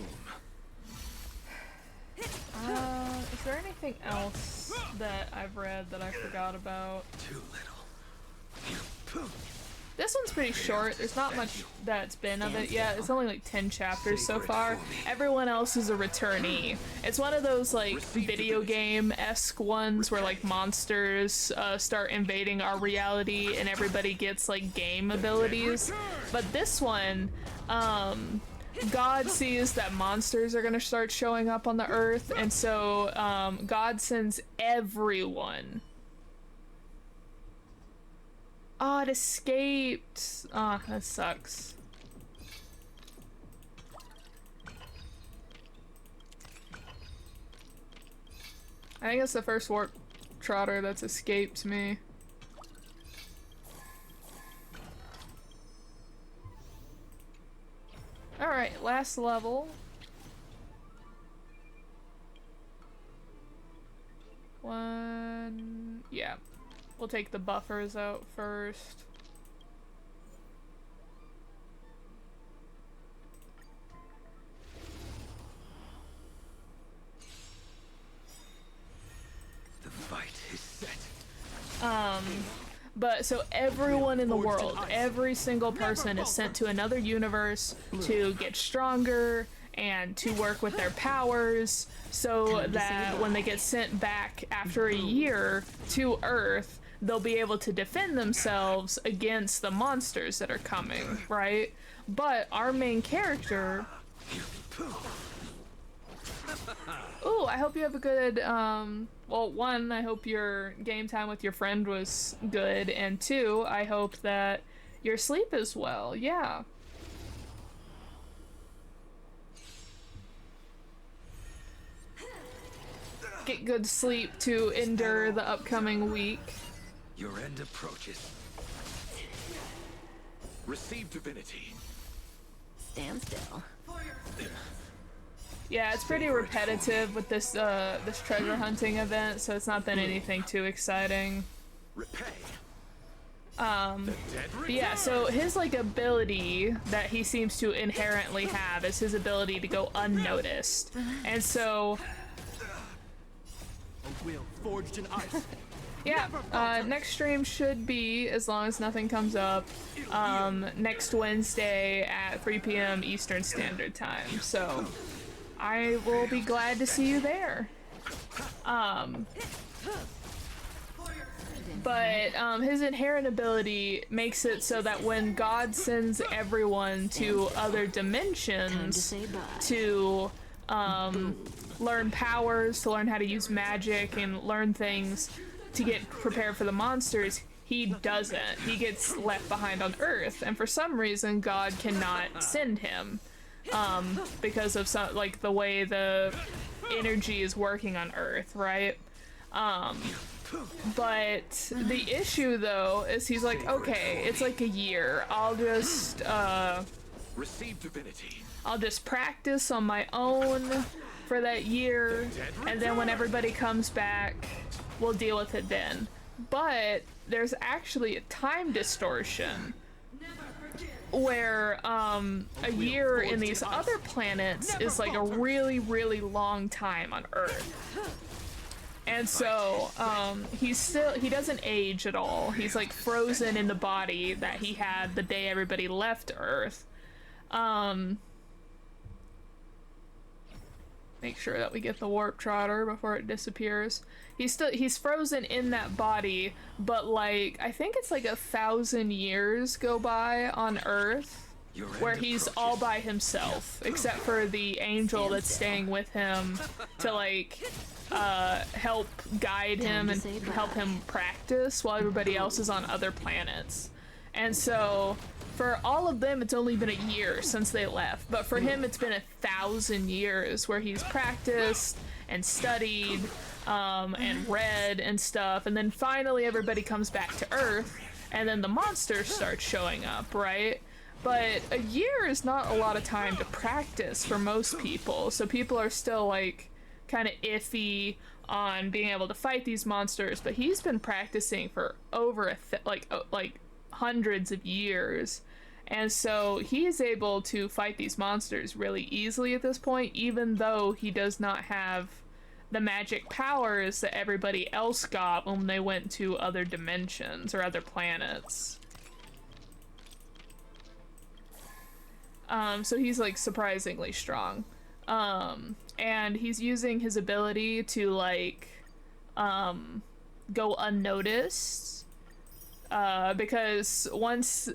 If there anything else that I've read that I forgot about? Too little. This one's pretty short. There's not much that's been of it yet. It's only like 10 chapters so far. Everyone else is a returnee. It's one of those like video game-esque ones where like monsters start invading our reality and everybody gets like game abilities. But this one, God sees that monsters are gonna start showing up on the earth, and so God sends everyone. Oh, it escaped. Oh, that sucks. I think it's the first warp trotter that's escaped me. Alright, last level. One... yeah. We'll take the buffers out first. The fight is set. But so everyone in the world, every single person is sent to another universe to get stronger and to work with their powers so that when they get sent back after a year to Earth, they'll be able to defend themselves against the monsters that are coming, right? But our main character... Ooh, I hope you have a good, well, one, I hope your game time with your friend was good, and two, I hope that your sleep is well, yeah. Get good sleep to endure the upcoming week. Your end approaches. Receive divinity. Stand still. Yeah, it's pretty repetitive with this this treasure hunting event, so it's not been anything too exciting. Repay. But yeah, so his like ability that he seems to inherently have is his ability to go unnoticed. And so A will forged in ice. yeah, next stream should be, as long as nothing comes up, next Wednesday at 3 p.m. Eastern Standard Time. So I will be glad to see you there. But his inherent ability makes it so that when God sends everyone to other dimensions to learn powers, to learn how to use magic and learn things to get prepared for the monsters, he doesn't. He gets left behind on Earth, and for some reason God cannot send him because of some, like, the way the energy is working on Earth, right? But the issue though is he's like, okay, it's like a year. I'll just Receive divinity. I'll just practice on my own for that year, and then when everybody comes back, we'll deal with it then. But there's actually a time distortion where a year in these other planets is like a really, really long time on Earth. And so he doesn't age at all. He's like frozen in the body that he had the day everybody left Earth. Make sure that we get the warp trotter before it disappears. He's frozen in that body, but like I think it's like 1,000 years go by on Earth where he's all by himself, except for the angel that's staying with him to like help guide him and help him practice while everybody else is on other planets. And so for all of them, it's only been a year since they left, but for him, it's been 1,000 years where he's practiced and studied and read and stuff, and then finally everybody comes back to Earth, and then the monsters start showing up, right? But a year is not a lot of time to practice for most people, so people are still like kind of iffy on being able to fight these monsters, but he's been practicing for over like hundreds of years, and so he is able to fight these monsters really easily at this point, even though he does not have the magic powers that everybody else got when they went to other dimensions or other planets. So he's like surprisingly strong. And he's using his ability to like go unnoticed. Because once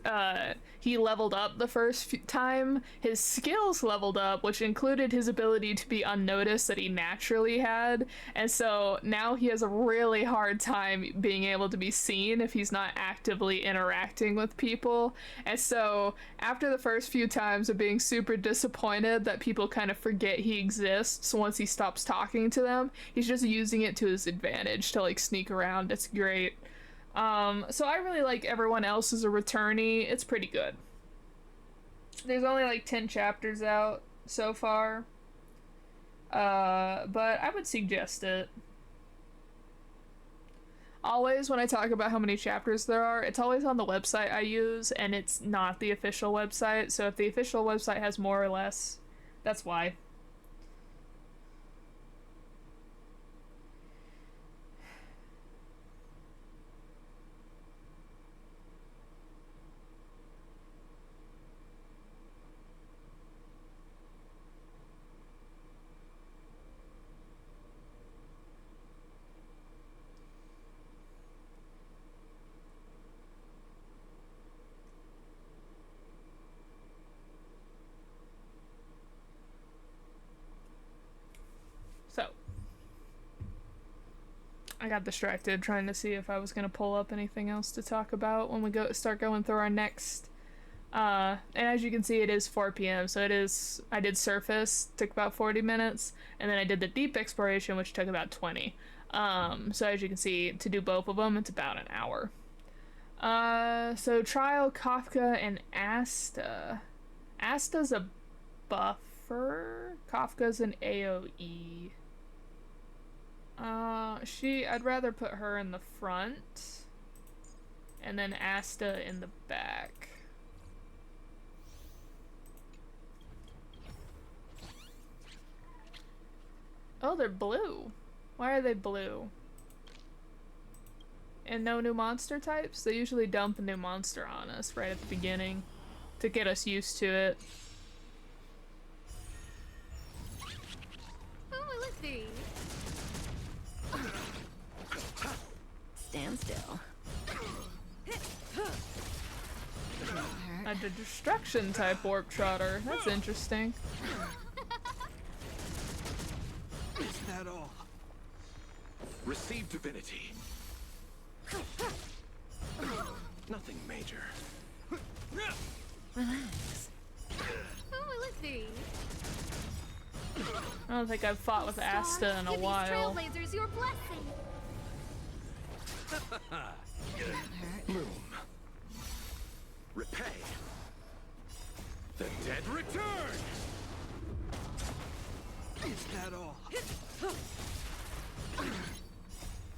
he leveled up the first time, his skills leveled up, which included his ability to be unnoticed that he naturally had. And so now he has a really hard time being able to be seen if he's not actively interacting with people. And so after the first few times of being super disappointed that people kind of forget he exists once he stops talking to them, he's just using it to his advantage to like sneak around. It's great. So I really like everyone else as a returnee. It's pretty good. There's only like 10 chapters out so far. But I would suggest it. Always when I talk about how many chapters there are, it's always on the website I use, and it's not the official website. So if the official website has more or less, that's why. So, I got distracted trying to see if I was going to pull up anything else to talk about when we start going through our next. And as you can see, it is 4 p.m. So it is. I did surface, took about 40 minutes, and then I did the deep exploration, which took about 20. So as you can see, to do both of them, it's about an hour. So Trial, Kafka, and Asta. Asta's a buffer. Kafka's an AoE. I'd rather put her in the front, and then Asta in the back. Oh, they're blue. Why are they blue? And no new monster types? They usually dump a new monster on us right at the beginning to get us used to it. Who will it be? Stand still. A destruction type warp trotter. That's interesting. Is that all? Receive divinity. Nothing major. Relax. Who will it be? I don't think I've fought with Asta in a Give while. these trailblazers your blessing. Bloom. Repay. The dead return. Is that all?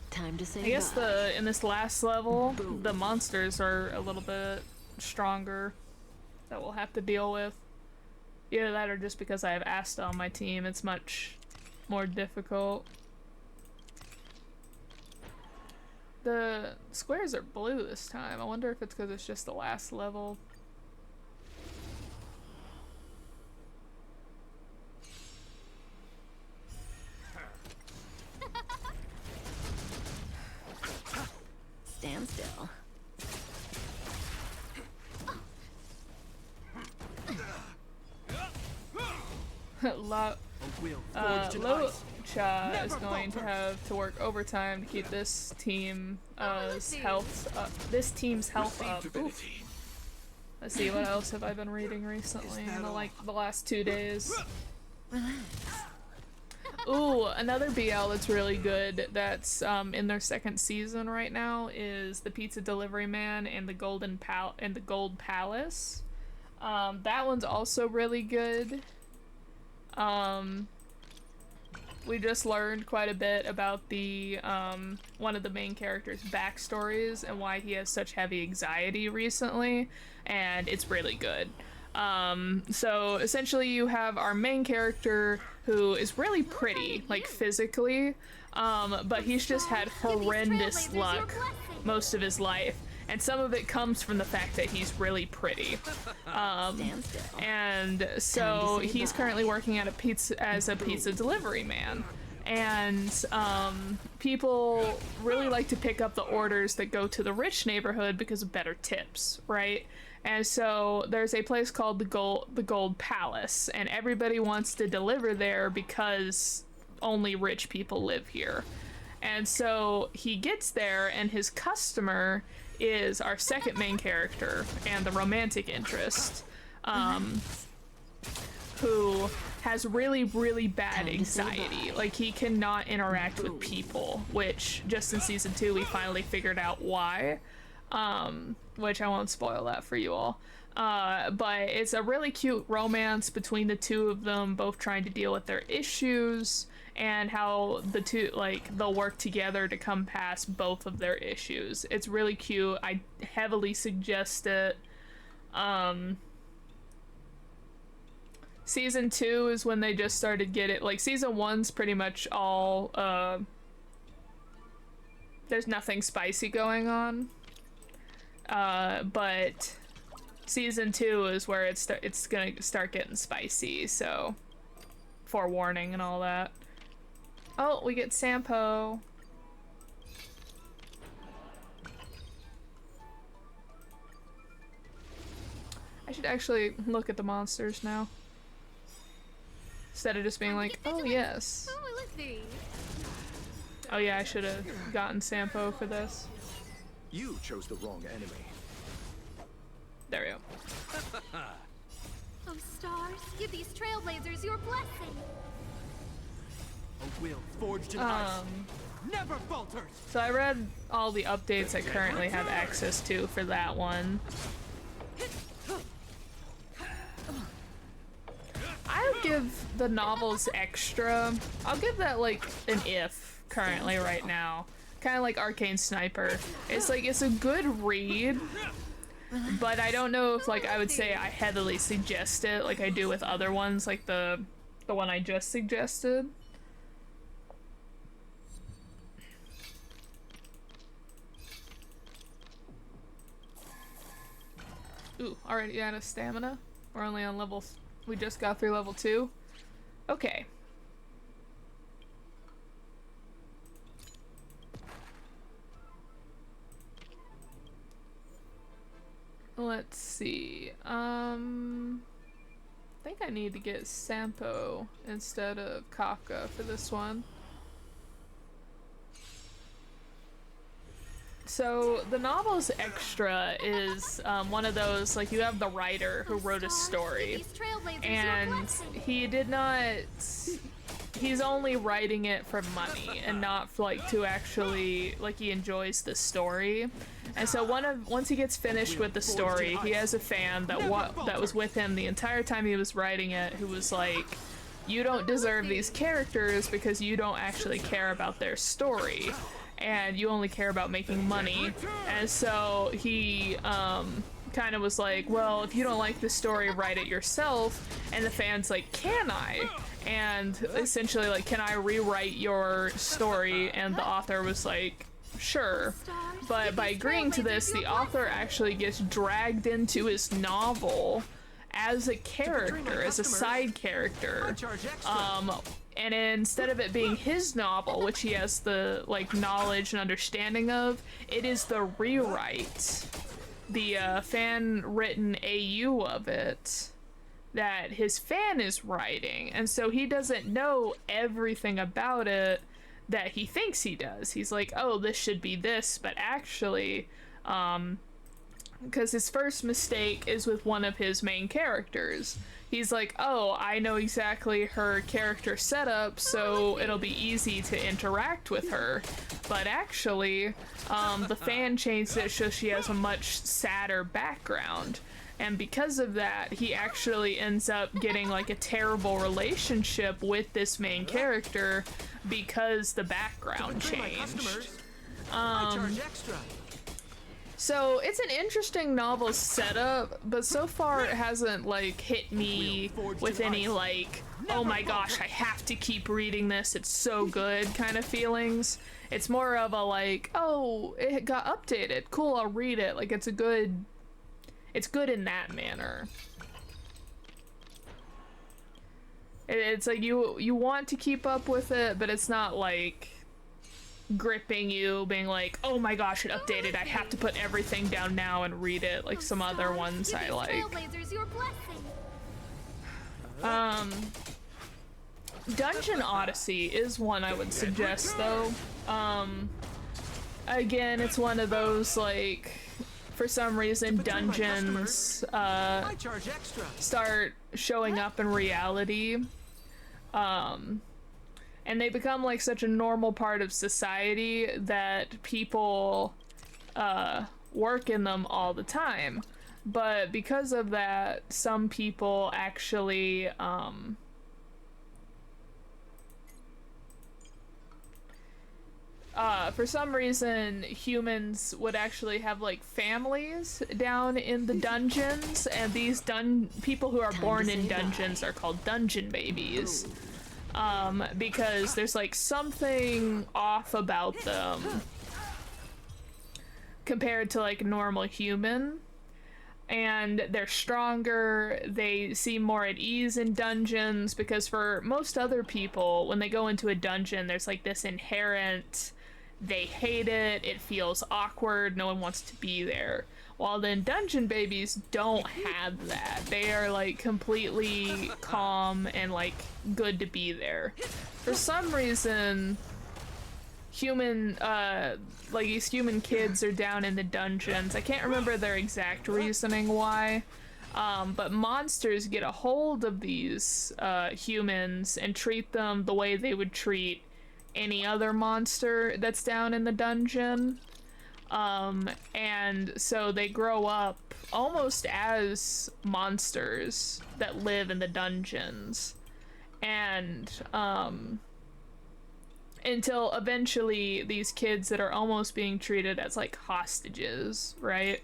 Time to say I guess goodbye. in this last level, the monsters are a little bit stronger that we'll have to deal with. Either that or just because I have Asta on my team, it's much more difficult. The squares are blue this time. I wonder if it's because it's just the last level. Stand still. Locha is going to have to work overtime to keep this team's health up. Oof. Let's see, what else have I been reading recently in the last 2 days? Relax. Ooh, another BL that's really good that's in their second season right now is The Pizza Delivery Man and the Gold Palace. That one's also really good. We just learned quite a bit about the one of the main characters' backstories and why he has such heavy anxiety recently, and it's really good. So essentially you have our main character who is really pretty, like physically, but he's just had horrendous luck most of his life. And some of it comes from the fact that he's really pretty. And so he's currently working at as a pizza delivery man. And people really like to pick up the orders that go to the rich neighborhood because of better tips, right? And so there's a place called the Gold Palace, and everybody wants to deliver there because only rich people live here. And so he gets there, and his customer is our second main character and the romantic interest, who has really, really bad anxiety. Like, he cannot interact with people, which just in season 2 we finally figured out why, which I won't spoil that for you all. But it's a really cute romance between the two of them, both trying to deal with their issues and how the two, like, they'll work together to come past both of their issues. It's really cute. I heavily suggest it. Season 2 is when they just started getting, like, season 1's pretty much all, there's nothing spicy going on. But season 2 is where it's gonna start getting spicy, so forewarning and all that. Oh, we get Sampo. I should actually look at the monsters now, instead of just being like, oh yes. Oh, I look very. Oh yeah, I should have gotten Sampo for this. You chose the wrong enemy. There we go. Oh, stars, give these trailblazers your blessing. A will forged in ice never falters. So I read all the updates I currently have access to for that one. I would give the novels extra. I'll give that like an if currently right now. Kind of like Arcane Sniper. It's like, it's a good read, but I don't know if like I would say I heavily suggest it like I do with other ones, like the one I just suggested. Ooh, already out of stamina? We're only on level... We just got through level 2? Okay. Let's see. I think I need to get Sampo instead of Kafka for this one. So the novel's extra is one of those, like, you have the writer who wrote a story, and he did not, he's only writing it for money and not for, like, to actually, like, he enjoys the story. And so once he gets finished with the story, he has a fan that was with him the entire time he was writing it, who was like, you don't deserve these characters because you don't actually care about their story, and you only care about making money. And so he kind of was like, well, if you don't like the story, write it yourself. And the fan's like, can I? And essentially like, can I rewrite your story? And the author was like, sure. But by agreeing to this, the author actually gets dragged into his novel as a character, as a side character. And instead of it being his novel, which he has the like knowledge and understanding of, it is the rewrite, the fan-written AU of it that his fan is writing. And so he doesn't know everything about it that he thinks he does. He's like, oh, this should be this, but actually, because his first mistake is with one of his main characters. He's like, oh, I know exactly her character setup, so it'll be easy to interact with her. But actually, the fan changed it so she has a much sadder background. And because of that, he actually ends up getting like a terrible relationship with this main character because the background changed. So it's an interesting novel setup, but so far it hasn't like hit me with any like, oh my gosh, I have to keep reading this, it's so good kind of feelings. It's more of a like, oh, it got updated, cool, I'll read it. Like it's good in that manner. It's like you want to keep up with it, but it's not like gripping you, being like, oh my gosh, it updated, I have to put everything down now and read it, like some other ones I like. Dungeon Odyssey is one I would suggest though. Again, it's one of those like, for some reason dungeons start showing up in reality. And they become like such a normal part of society that people work in them all the time. But because of that, some people actually for some reason humans would actually have like families down in the dungeons, and these people who are born in dungeons are called dungeon babies. Because there's like something off about them compared to like a normal human, and they're stronger, they seem more at ease in dungeons, because for most other people when they go into a dungeon there's like this inherent, they hate it, it feels awkward, no one wants to be there. While then dungeon babies don't have that. They are like completely calm and like good to be there. For some reason, like these human kids are down in the dungeons. I can't remember their exact reasoning why, but monsters get a hold of these humans and treat them the way they would treat any other monster that's down in the dungeon. And so they grow up almost as monsters that live in the dungeons. And, until eventually these kids that are almost being treated as like hostages, right?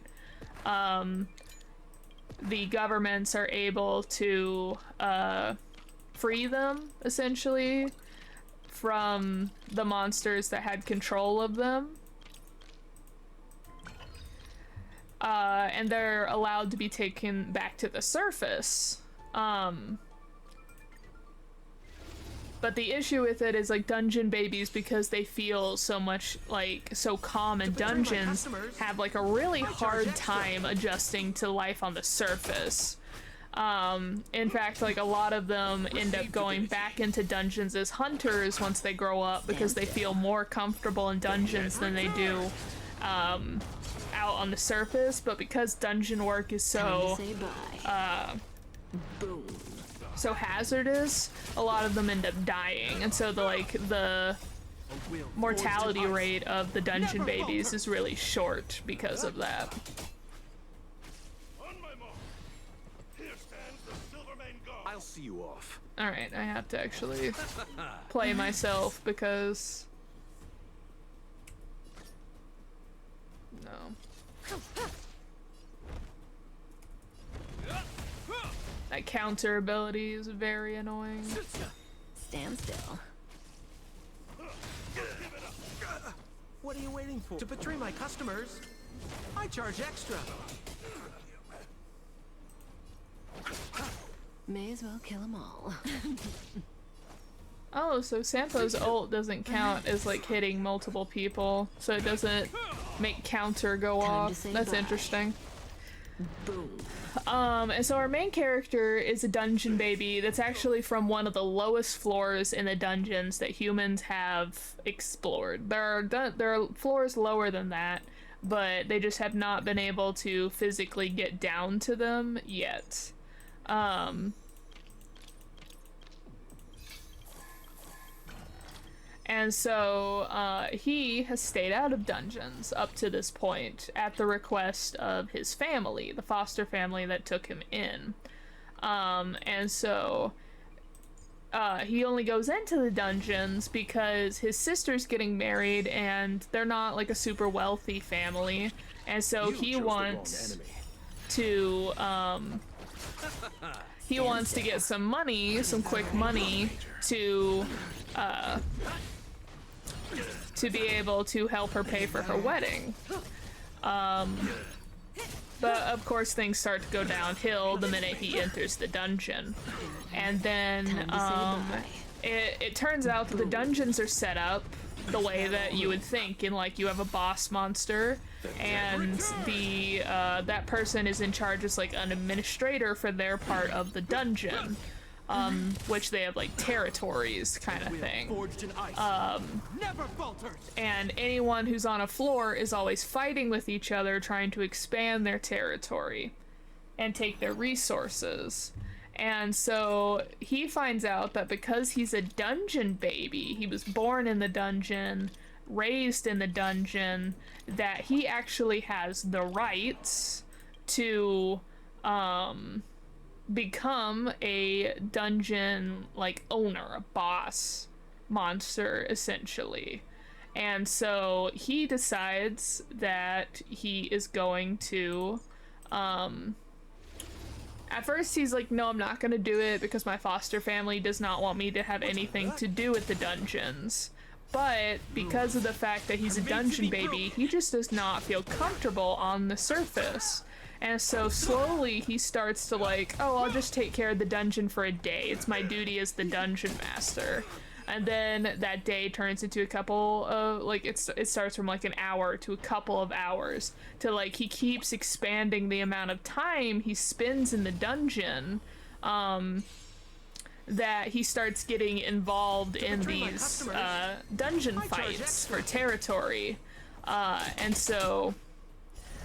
The governments are able to, free them, essentially, from the monsters that had control of them. And they're allowed to be taken back to the surface. But the issue with it is like dungeon babies, because they feel so much like so calm in dungeons, have like a really hard time adjusting to life on the surface. In fact, like a lot of them end up going back into dungeons as hunters once they grow up, because they feel more comfortable in dungeons than they do out on the surface. But because dungeon work is so so hazardous, a lot of them end up dying, and so the mortality rate of the dungeon babies is really short because of that. I'll see you off. Alright, I have to actually play myself because... No. That counter ability is very annoying. Stand still. What are you waiting for? To betray my customers, I charge extra. May as well kill them all. Oh, so Sampo's ult doesn't count as like hitting multiple people, so it doesn't make counter go off. That's interesting. Boom. And so our main character is a dungeon baby that's actually from one of the lowest floors in the dungeons that humans have explored. There are floors lower than that, but they just have not been able to physically get down to them yet. And so he has stayed out of dungeons up to this point at the request of his family, the foster family that took him in. And so he only goes into the dungeons because his sister's getting married and they're not like a super wealthy family, and so he wants to get some money, some quick money to be able to help her pay for her wedding. But of course things start to go downhill the minute he enters the dungeon. And then it turns out that the dungeons are set up the way that you would think, in like you have a boss monster and the that person is in charge as like an administrator for their part of the dungeon. Which they have like territories kind of thing. And anyone who's on a floor is always fighting with each other, trying to expand their territory and take their resources. And so he finds out that because he's a dungeon baby, he was born in the dungeon, raised in the dungeon, that he actually has the rights to become a dungeon like owner, a boss monster essentially. And so he decides that he is going to at first he's like, no, I'm not gonna do it because my foster family does not want me to have anything to do with the dungeons. But because of the fact that he's a dungeon baby, he just does not feel comfortable on the surface. And so slowly he starts to like, oh, I'll just take care of the dungeon for a day. It's my duty as the dungeon master. And then that day turns into a couple of, like, it starts from like an hour to a couple of hours to like, he keeps expanding the amount of time he spends in the dungeon, that he starts getting involved in these dungeon fights for territory. And so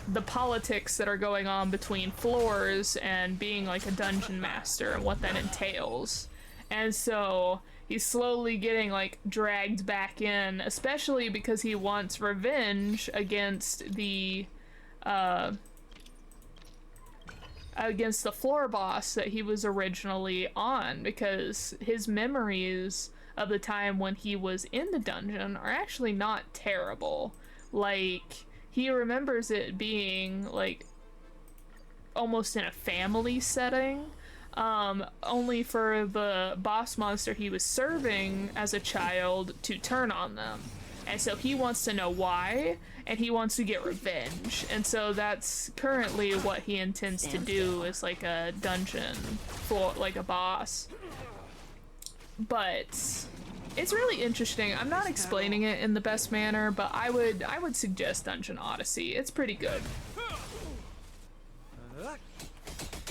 the politics that are going on between floors and being like a dungeon master and what that entails. And so he's slowly getting like dragged back in, especially because he wants revenge against the floor boss that he was originally on, because his memories of the time when he was in the dungeon are actually not terrible. Like, he remembers it being like almost in a family setting, only for the boss monster he was serving as a child to turn on them. And so he wants to know why, and he wants to get revenge. And so that's currently what he intends to do, is like a dungeon for like a boss. But it's really interesting. I'm not explaining it in the best manner, but I would suggest Dungeon Odyssey. It's pretty good.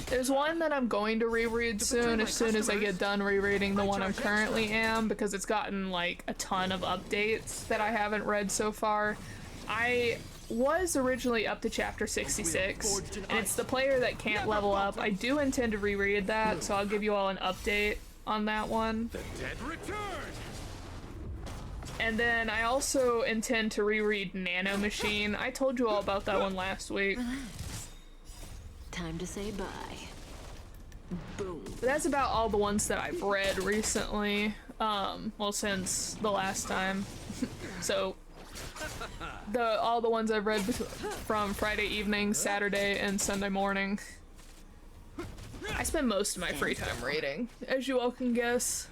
There's one that I'm going to reread soon, as soon as I get done rereading the one I'm currently am, because it's gotten like a ton of updates that I haven't read so far. I was originally up to chapter 66, and it's the player that can't level up. I do intend to reread that, so I'll give you all an update on that one. The dead return. And then I also intend to reread Nano Machine. I told you all about that one last week. Time to say bye. Boom. But that's about all the ones that I've read recently. Well, since the last time. So all the ones I've read from Friday evening, Saturday, and Sunday morning. I spend most of my free time reading, as you all can guess.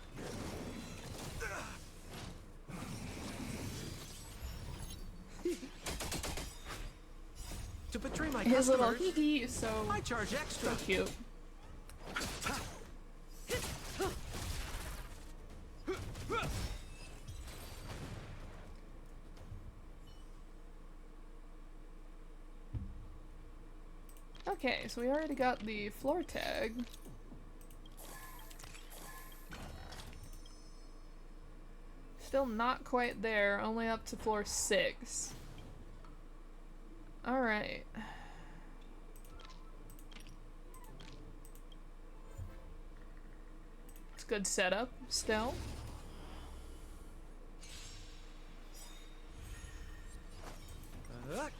To betray my His little customers, hee is so I charge extra. cute. Okay, so we already got the floor tag. Still not quite there, only up to floor 6. Alright. It's good setup still. A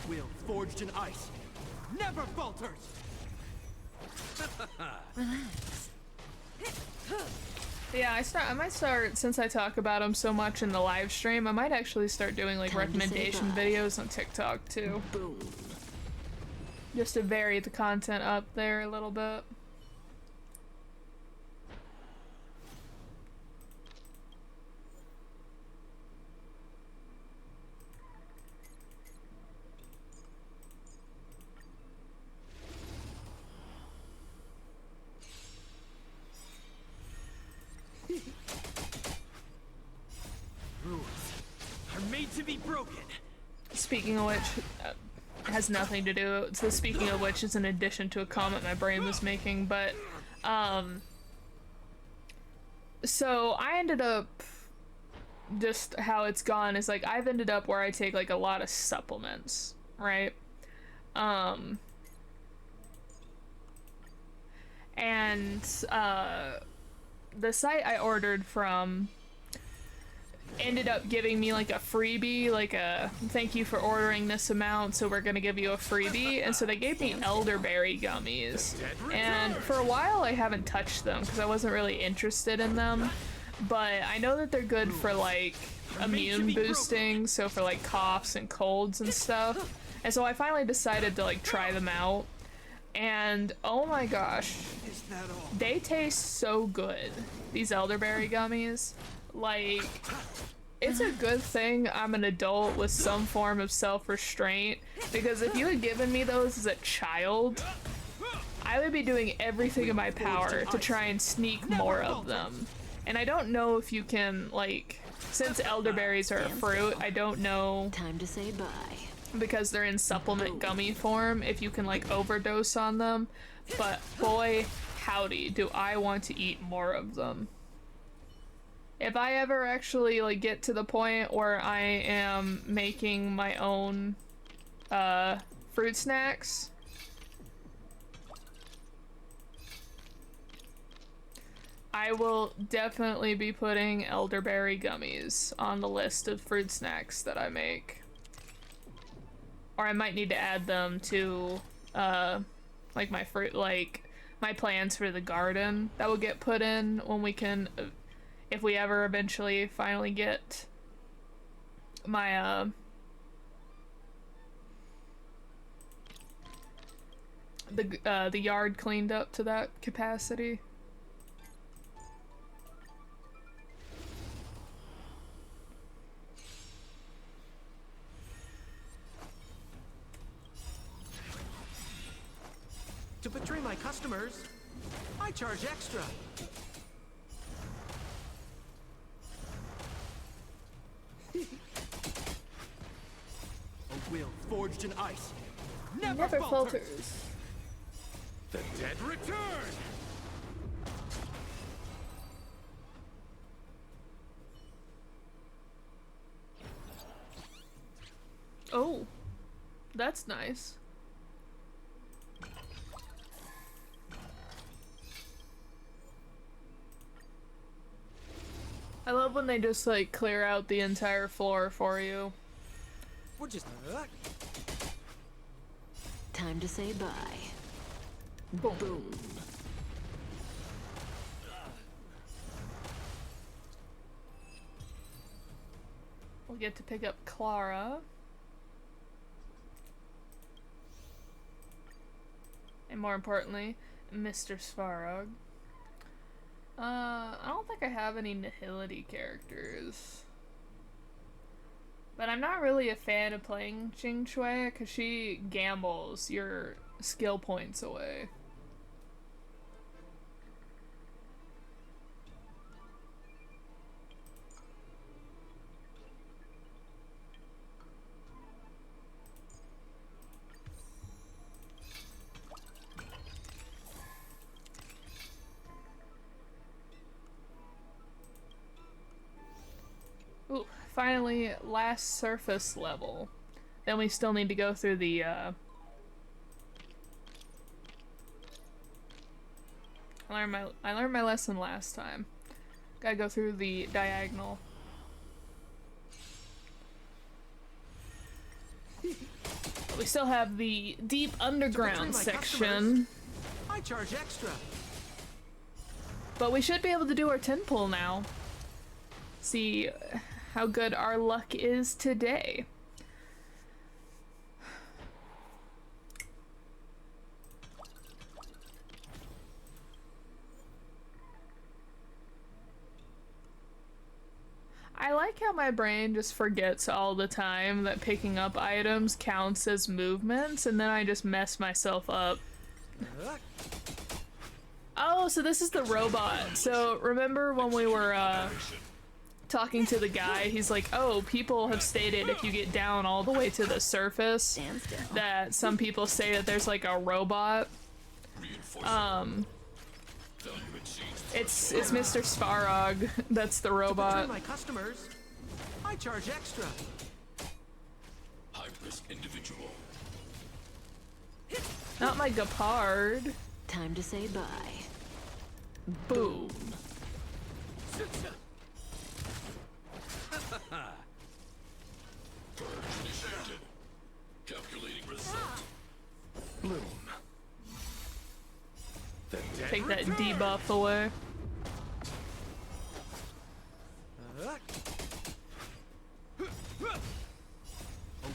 will forged in ice never falters. Relax. Yeah, I might start, since I talk about them so much in the live stream, I might actually start doing like recommendation videos on TikTok too. Boom. Just to vary the content up there a little bit. To be broken. Speaking of which, has nothing to do. So speaking of which is an addition to a comment my brain was making, but so I ended up, just how it's gone is like I've ended up where I take like a lot of supplements, right? And the site I ordered from ended up giving me like a freebie, like a thank you for ordering this amount, so we're gonna give you a freebie. And so they gave me elderberry gummies, and for a while I haven't touched them because I wasn't really interested in them, but I know that they're good for like immune boosting, so for like coughs and colds and stuff. And so I finally decided to like try them out, and oh my gosh, they taste so good, these elderberry gummies. Like, it's a good thing I'm an adult with some form of self-restraint, because if you had given me those as a child, I would be doing everything in my power to try and sneak more of them. And I don't know if you can, like, since elderberries are a fruit, I don't know. Time to say bye. Because they're in supplement gummy form, if you can, like, overdose on them. But boy, howdy, do I want to eat more of them. If I ever actually like get to the point where I am making my own fruit snacks, I will definitely be putting elderberry gummies on the list of fruit snacks that I make. Or I might need to add them to like my fruit, like my plans for the garden that will get put in when we can, if we ever eventually finally get my the yard cleaned up to that capacity. To betray my customers, I charge extra. A will forged in ice never falters. The dead return! Oh, that's nice. I love when they just like clear out the entire floor for you. We're just Time to say bye. Boom. Boom. We'll get to pick up Clara. And more importantly, Mr. Svarog. I don't think I have any Nihility characters. But I'm not really a fan of playing Jing Shui because she gambles your skill points away. Ooh, finally, last surface level. Then we still need to go through the, I learned my lesson last time. Gotta go through the diagonal. But we still have the deep underground section. I charge extra. But we should be able to do our 10 pull now. See how good our luck is today. I like how my brain just forgets all the time that picking up items counts as movements, and then I just mess myself up. Oh, so this is the robot. So remember when we were talking to the guy, he's like, oh, people have stated if you get down all the way to the surface that some people say that there's like a robot. It's Mr. Svarog. That's the robot. To my customers, I charge extra. High risk individual. Not my Gepard. Time to say bye. Boom. Purge initiated. Calculating result. Bloom. The dead Take that return. debuff away. A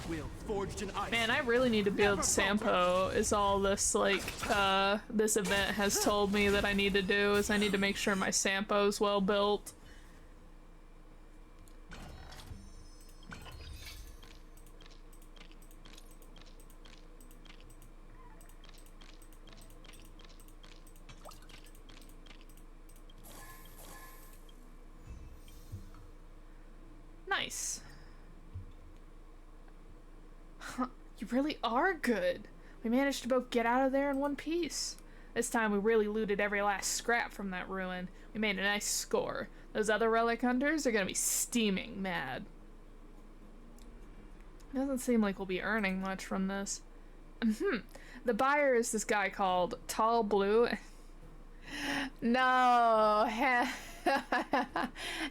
wheel forged in ice. Man, I really need to build Sampo, is all this, like, this event has told me that I need to do, is I need to make sure my Sampo's well built. Nice. You really are good. We managed to both get out of there in one piece. This time we really looted every last scrap from that ruin. We made a nice score. Those other relic hunters are gonna be steaming mad. Doesn't seem like we'll be earning much from this. The buyer is this guy called Tall Blue. No,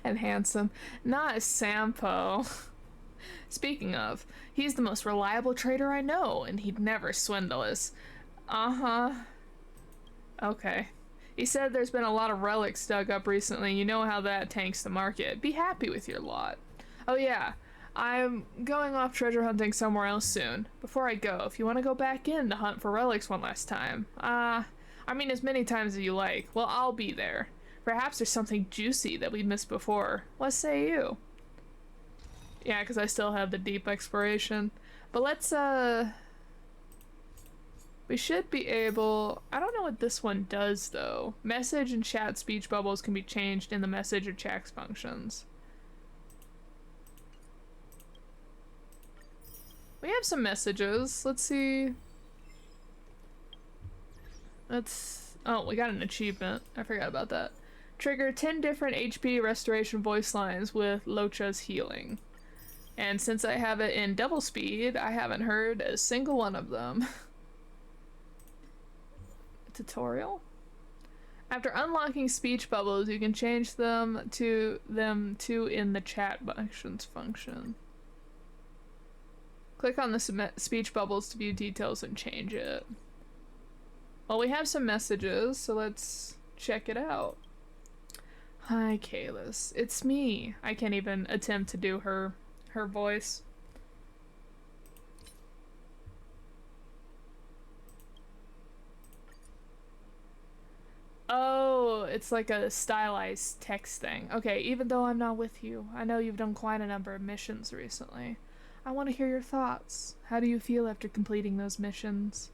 and handsome. Not Sampo. Speaking of, he's the most reliable trader I know, and he'd never swindle us. Uh-huh. Okay. He said there's been a lot of relics dug up recently. You know how that tanks the market. Be happy with your lot. Oh yeah, I'm going off treasure hunting somewhere else soon. Before I go, if you want to go back in to hunt for relics one last time, I mean as many times as you like, well, I'll be there. Perhaps there's something juicy that we missed before. What say you? Yeah, because I still have the deep exploration. But let's, we should be able... I don't know what this one does, though. Message and chat speech bubbles can be changed in the message or chat functions. We have some messages. Let's see. Let's... Oh, we got an achievement. I forgot about that. Trigger 10 different HP restoration voice lines with Locha's healing. And since I have it in double speed, I haven't heard a single one of them. Tutorial? After unlocking speech bubbles, you can change them to in the chat functions function. Click on the speech bubbles to view details and change it. Well, we have some messages, so let's check it out. Hi, Kalis. It's me. I can't even attempt to do her voice. Oh, it's like a stylized text thing. Okay, even though I'm not with you, I know you've done quite a number of missions recently. I want to hear your thoughts. How do you feel after completing those missions?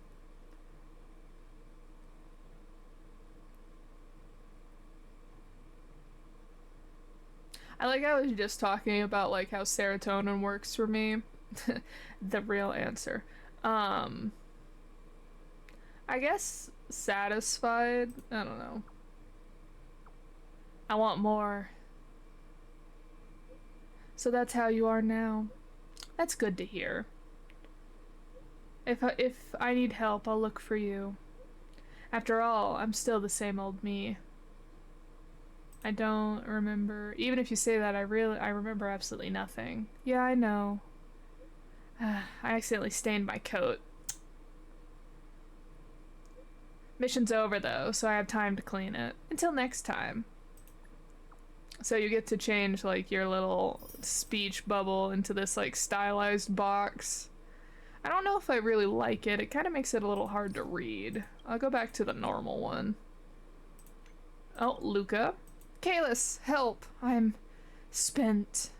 I like I was just talking about like how serotonin works for me. The real answer. I guess satisfied. I don't know. I want more. So that's how you are now. That's good to hear. If I need help, I'll look for you. After all, I'm still the same old me. I don't remember. Even if you say that, I remember absolutely nothing. Yeah, I know. I accidentally stained my coat. Mission's over though, so I have time to clean it. Until next time. So you get to change like your little speech bubble into this like stylized box. I don't know if I really like it. It kind of makes it a little hard to read. I'll go back to the normal one. Oh, Luca. Kalis, help! I'm spent.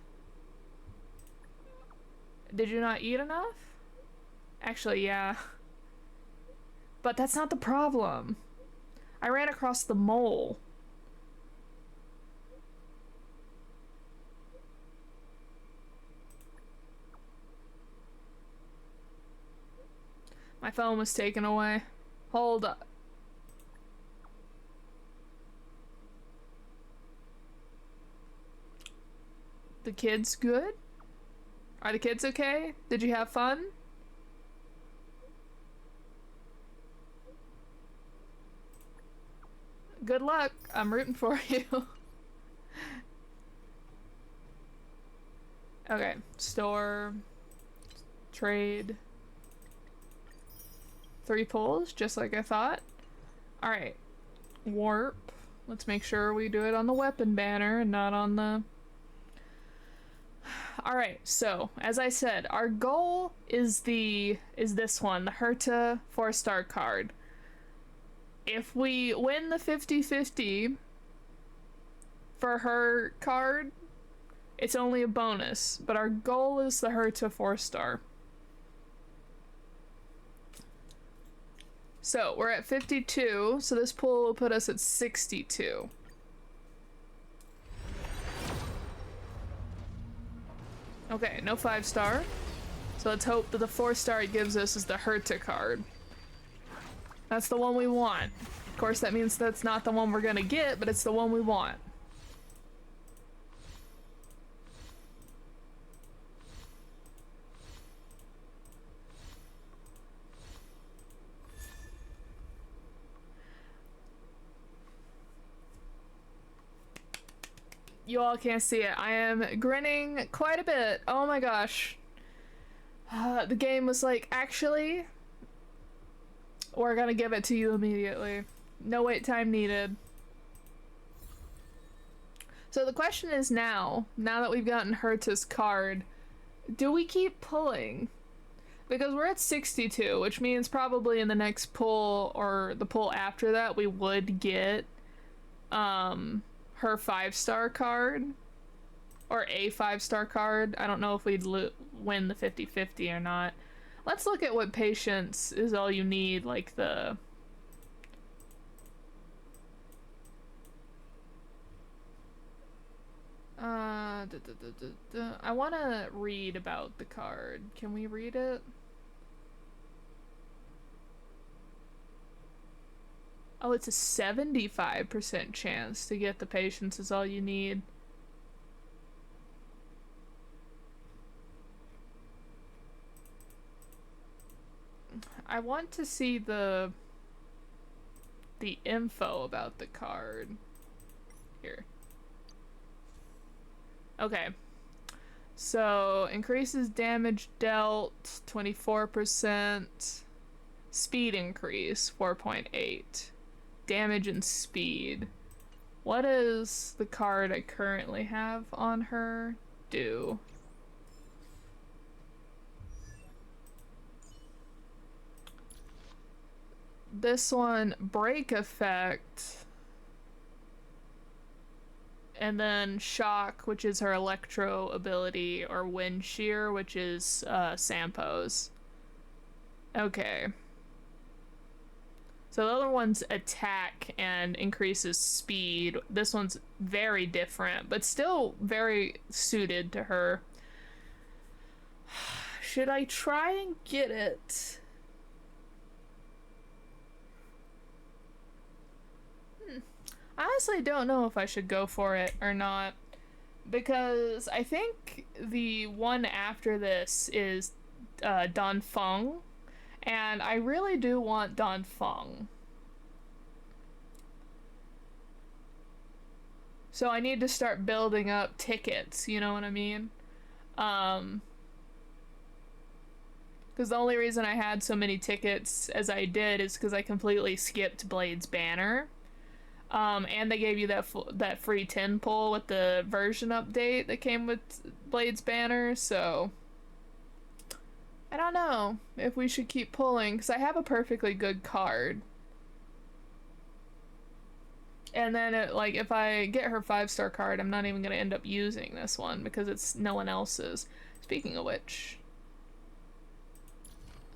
Did you not eat enough? Actually, yeah. But that's not the problem. I ran across the mole. My phone was taken away. Hold up. The kids good? Are the kids okay? Did you have fun? Good luck. I'm rooting for you. Okay, store, trade. 3 pulls, just like I thought. Alright, warp. Let's make sure we do it on the weapon banner and not on the... Alright, so, as I said, our goal is this one, the Herta 4-star card. If we win the 50-50 for her card, it's only a bonus, but our goal is the Herta 4-star. So, we're at 52, so this pool will put us at 62. Okay, no 5-star. So let's hope that the 4-star it gives us is the Herta card. That's the one we want. Of course, that means that's not the one we're gonna get, but it's the one we want. You all can't see it. I am grinning quite a bit. Oh my gosh. The game was like, actually, we're gonna give it to you immediately. No wait time needed. So the question is now that we've gotten Herta's card, do we keep pulling? Because we're at 62, which means probably in the next pull or the pull after that we would get her 5-star card or a 5-star card. I don't know if we'd win the 50-50 or not. Let's look at what patience is all you need, like the I want to read about the card. Can we read it? Oh, it's a 75% chance to get the patience is all you need. I want to see the info about the card. Here. Okay. So, increases damage dealt 24%. Speed increase 4.8. Damage and speed. What does the card I currently have on her do? This one, break effect, and then shock, which is her electro ability, or wind shear, which is Sampo's. Okay. So the other one's attack and increases speed. This one's very different, but still very suited to her. Should I try and get it? I honestly don't know if I should go for it or not, because I think the one after this is Don Feng, and I really do want Don Feng. So I need to start building up tickets, you know what I mean? Because the only reason I had so many tickets as I did is because I completely skipped Blade's banner. And they gave you that free 10 pull with the version update that came with Blade's banner, so I don't know if we should keep pulling, because I have a perfectly good card. And then, like, if I get her 5-star card, I'm not even going to end up using this one, because it's no one else's. Speaking of which...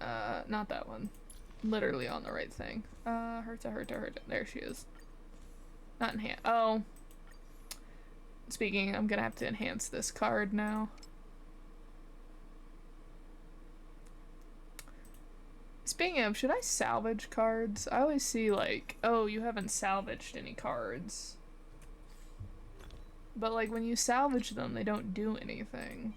not that one. Literally on the right thing. Herta. There she is. Not enhance. Oh. Speaking, I'm going to have to enhance this card now. Speaking of, should I salvage cards? I always see like, oh, you haven't salvaged any cards. But like when you salvage them, they don't do anything.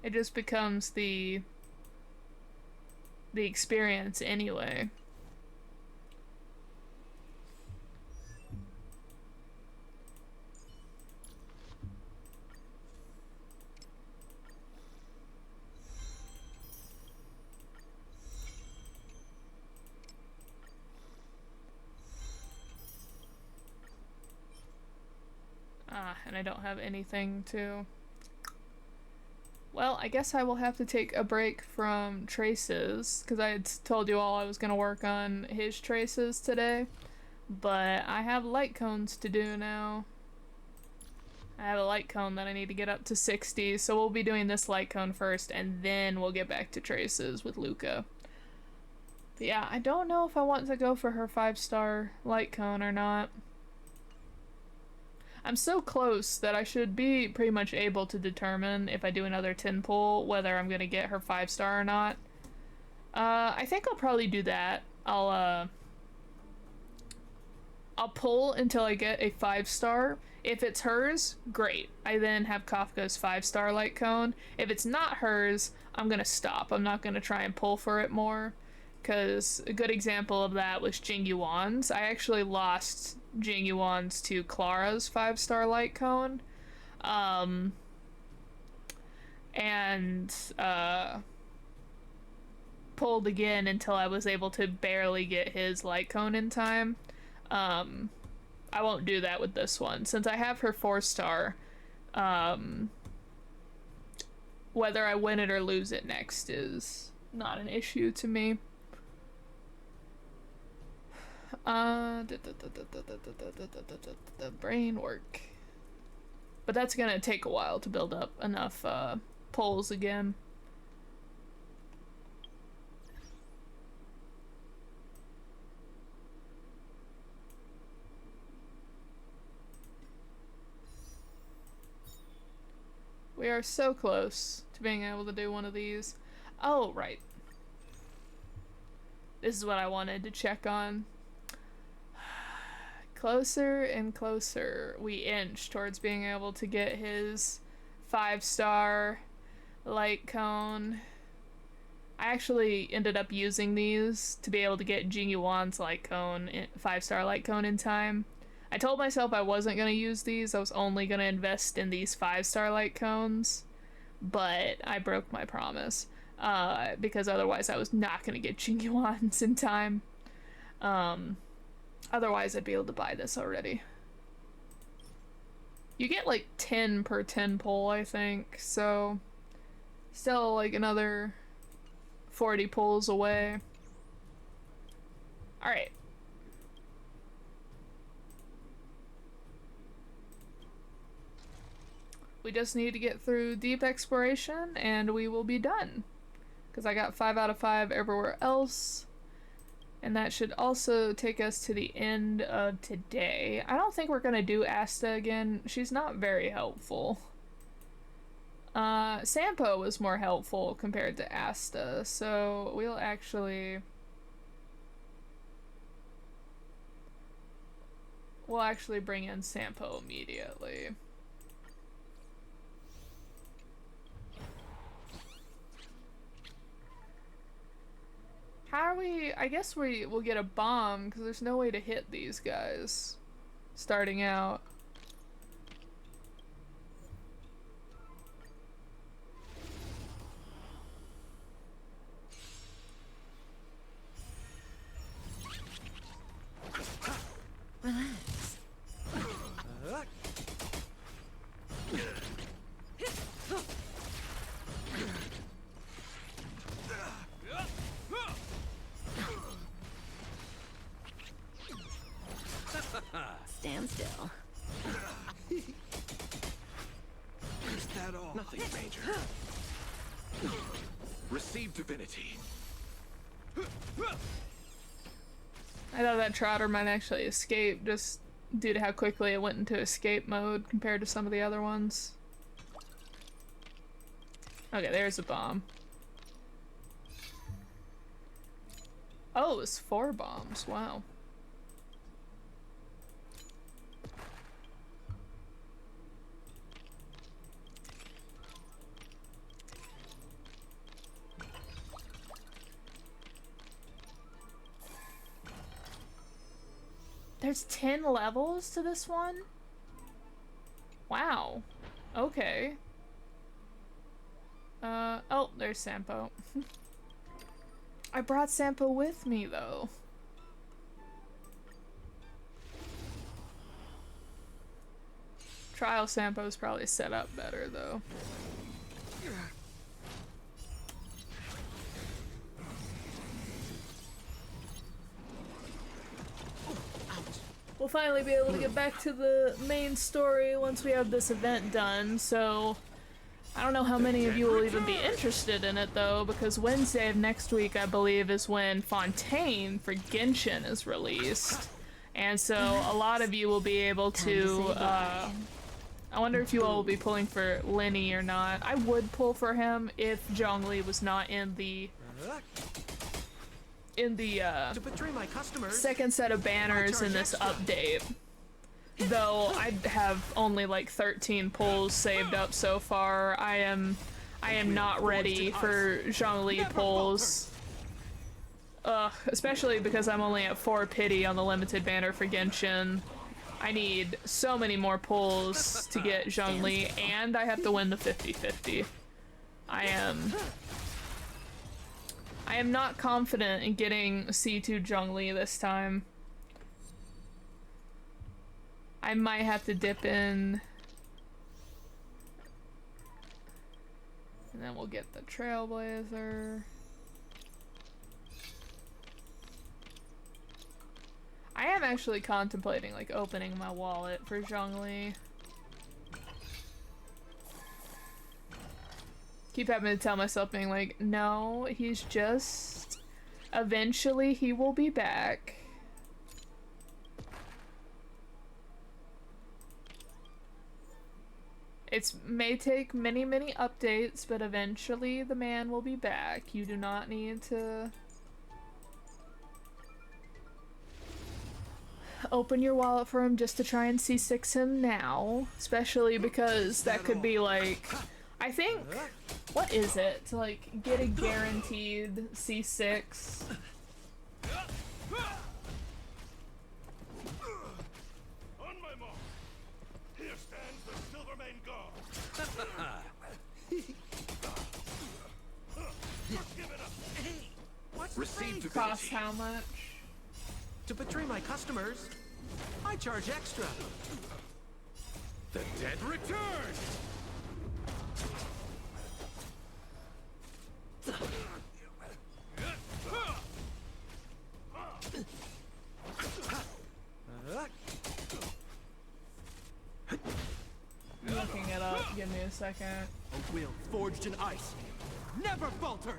It just becomes the experience anyway. And I don't have anything to... Well, I guess I will have to take a break from traces, because I had told you all I was going to work on his traces today, but I have light cones to do now. I have a light cone that I need to get up to 60, so we'll be doing this light cone first, and then we'll get back to traces with Luca. But yeah, I don't know if I want to go for her 5-star light cone or not. I'm so close that I should be pretty much able to determine if I do another 10 pull whether I'm gonna get her 5-star or not. I think I'll probably do that. I'll pull until I get a 5-star. If it's hers, great. I then have Kafka's 5-star light cone. If it's not hers, I'm gonna stop. I'm not gonna try and pull for it more. Because a good example of that was Jing Yuan's. I actually lost Jing Yuan's to Clara's 5-star light cone. Pulled again until I was able to barely get his light cone in time. I won't do that with this one. Since I have her 4-star, whether I win it or lose it next is not an issue to me. The brain work. But that's gonna take a while to build up enough polls again. We are so close to being able to do one of these. Oh, right. This is what I wanted to check on. Closer and closer we inch towards being able to get his 5-star light cone. I actually ended up using these to be able to get Jing Yuan's light cone, 5-star light cone in time. I told myself I wasn't going to use these, I was only going to invest in these 5-star light cones, but I broke my promise, because otherwise I was not going to get Jing Yuan's in time. Otherwise I'd be able to buy this already. You get like 10 per 10 pull, I think, so still like another 40 pulls away. Alright. We just need to get through deep exploration and we will be done. Because I got 5 out of 5 everywhere else. And that should also take us to the end of today. I don't think we're gonna do Asta again. She's not very helpful. Sampo was more helpful compared to Asta, so we'll actually bring in Sampo immediately. How are we? I guess we'll get a bomb because there's no way to hit these guys. starting out. Relax. Stand still. Is that all? Nothing major. Receive divinity. I thought that Trotter might actually escape just due to how quickly it went into escape mode compared to some of the other ones. Okay, there's a bomb. Oh, it was 4 bombs. Wow. There's 10 levels to this one? Wow. Okay. Oh, there's Sampo. I brought Sampo with me, though. Trial Sampo's probably set up better, though. We'll finally be able to get back to the main story once we have this event done, so I don't know how many of you will even be interested in it though, because Wednesday of next week I believe is when Fontaine for Genshin is released, and so a lot of you will be able to, I wonder if you all will be pulling for Lenny or not. I would pull for him if Zhongli was not in the To betray my customers. second set of banners in this update. Though I have only like 13 pulls saved up so far. I am not ready for Zhongli pulls. Especially because I'm only at 4 pity on the limited banner for Genshin. I need so many more pulls to get Zhongli, and I have to win the 50-50. I am not confident in getting C2 Zhongli this time. I might have to dip in. And then we'll get the Trailblazer. I am actually contemplating like opening my wallet for Zhongli. Keep having to tell myself being like, no, he's just... Eventually he will be back. It may take many, many updates, but eventually the man will be back. You do not need to... open your wallet for him just to try and C6 him now. Especially because that could be like... I think, what is it to like get a guaranteed C6? On my mark. Here stands the Silvermane Guard. Give it up. Hey, what's Receive the Costs divinity. how much? To betray my customers, I charge extra. The dead return. I'm looking it up. Give me a second. A will forged in ice never falters.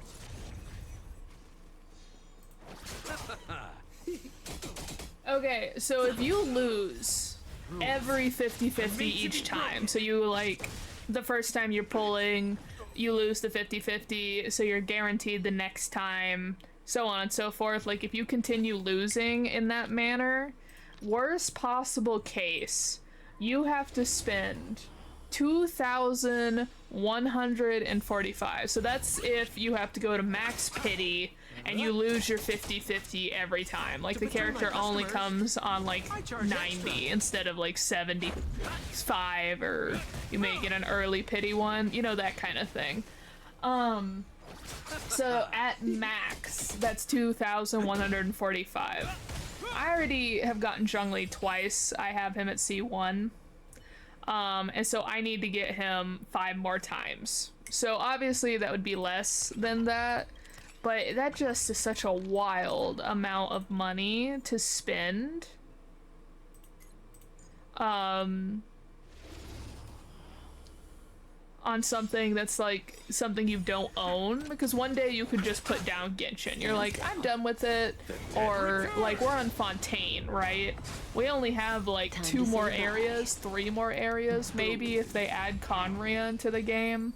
Okay, so if you lose every 50-50 each time, so you like the first time you're pulling, you lose the 50-50, so you're guaranteed the next time, so on and so forth. Like if you continue losing in that manner, worst possible case, you have to spend 2,145. So that's if you have to go to max pity and you lose your 50-50 every time. Like the character only comes on like 90 instead of like 75, or you may get an early pity one, you know, that kind of thing. So at max, that's 2,145. I already have gotten Zhongli twice. I have him at C1. And so I need to get him 5 more times. So obviously that would be less than that, but that just is such a wild amount of money to spend. On something that's like something you don't own, because one day you could just put down Genshin. You're like, I'm done with it. Or like we're on Fontaine, right? We only have like 2 more areas, 3 more areas maybe if they add Conria into the game,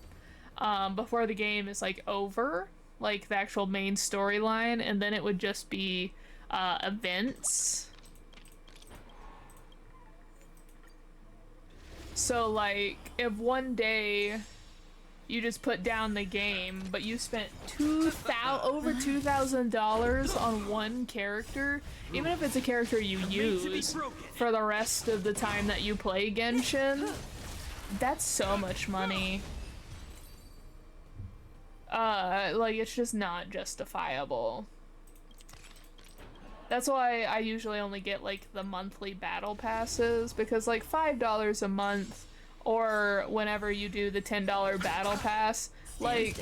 before the game is like over, like the actual main storyline, and then it would just be events. So like, if one day you just put down the game, but you spent over $2,000 on one character, even if it's a character you use for the rest of the time that you play Genshin, that's so much money. Like, it's just not justifiable. That's why I usually only get like the monthly battle passes, because like $5 a month, or whenever you do the $10 battle pass, like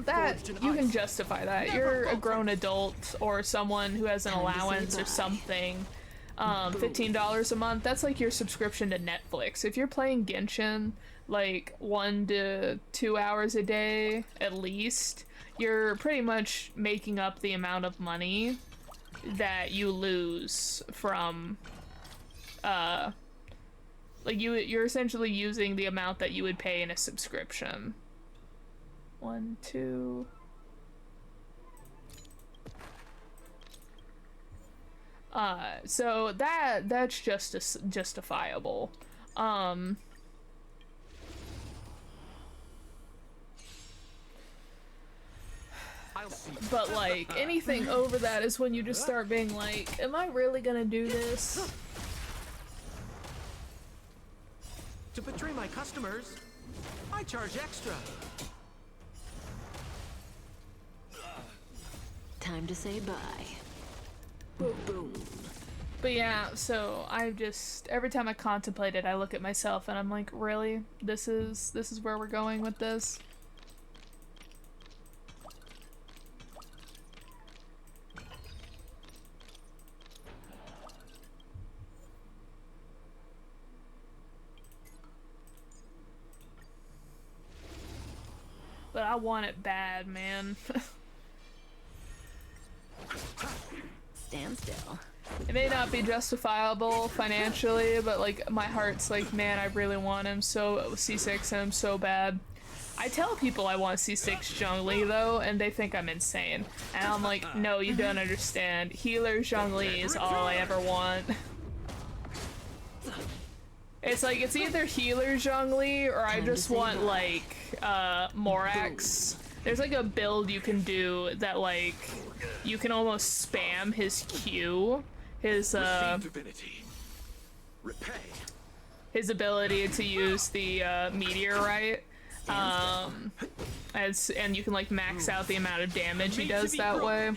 that, you can justify that. You're a grown adult or someone who has an allowance or something. $15 a month, that's like your subscription to Netflix. If you're playing Genshin like 1 to 2 hours a day at least, you're pretty much making up the amount of money that you lose from, like you're essentially using the amount that you would pay in a subscription. 1, 2. So that's just justifiable. But like anything over that is when you just start being like, am I really gonna do this? To betray my customers, I charge extra. Time to say bye. Boom. But yeah, so I just, every time I contemplate it, I look at myself and I'm like, really? This is where we're going with this? But I want it bad, man. Stand still. It may not be justifiable financially, but like my heart's like, man, I really want him so C6 him so bad. I tell people I want C6 Zhongli though, and they think I'm insane. And I'm like, no, you don't understand. Healer Zhongli is all I ever want. It's like, it's either healer Zhongli or I just want like Morax. There's like a build you can do that like you can almost spam his Q, his his ability to use the meteorite, and you can like max out the amount of damage he does that way.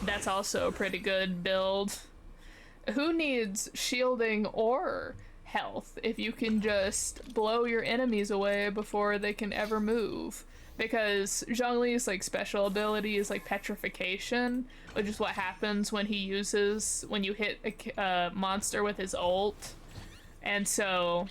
That's also a pretty good build. Who needs shielding or health if you can just blow your enemies away before they can ever move? Because Zhongli's like special ability is like petrification, which is what happens when he uses, when you hit a monster with his ult. And so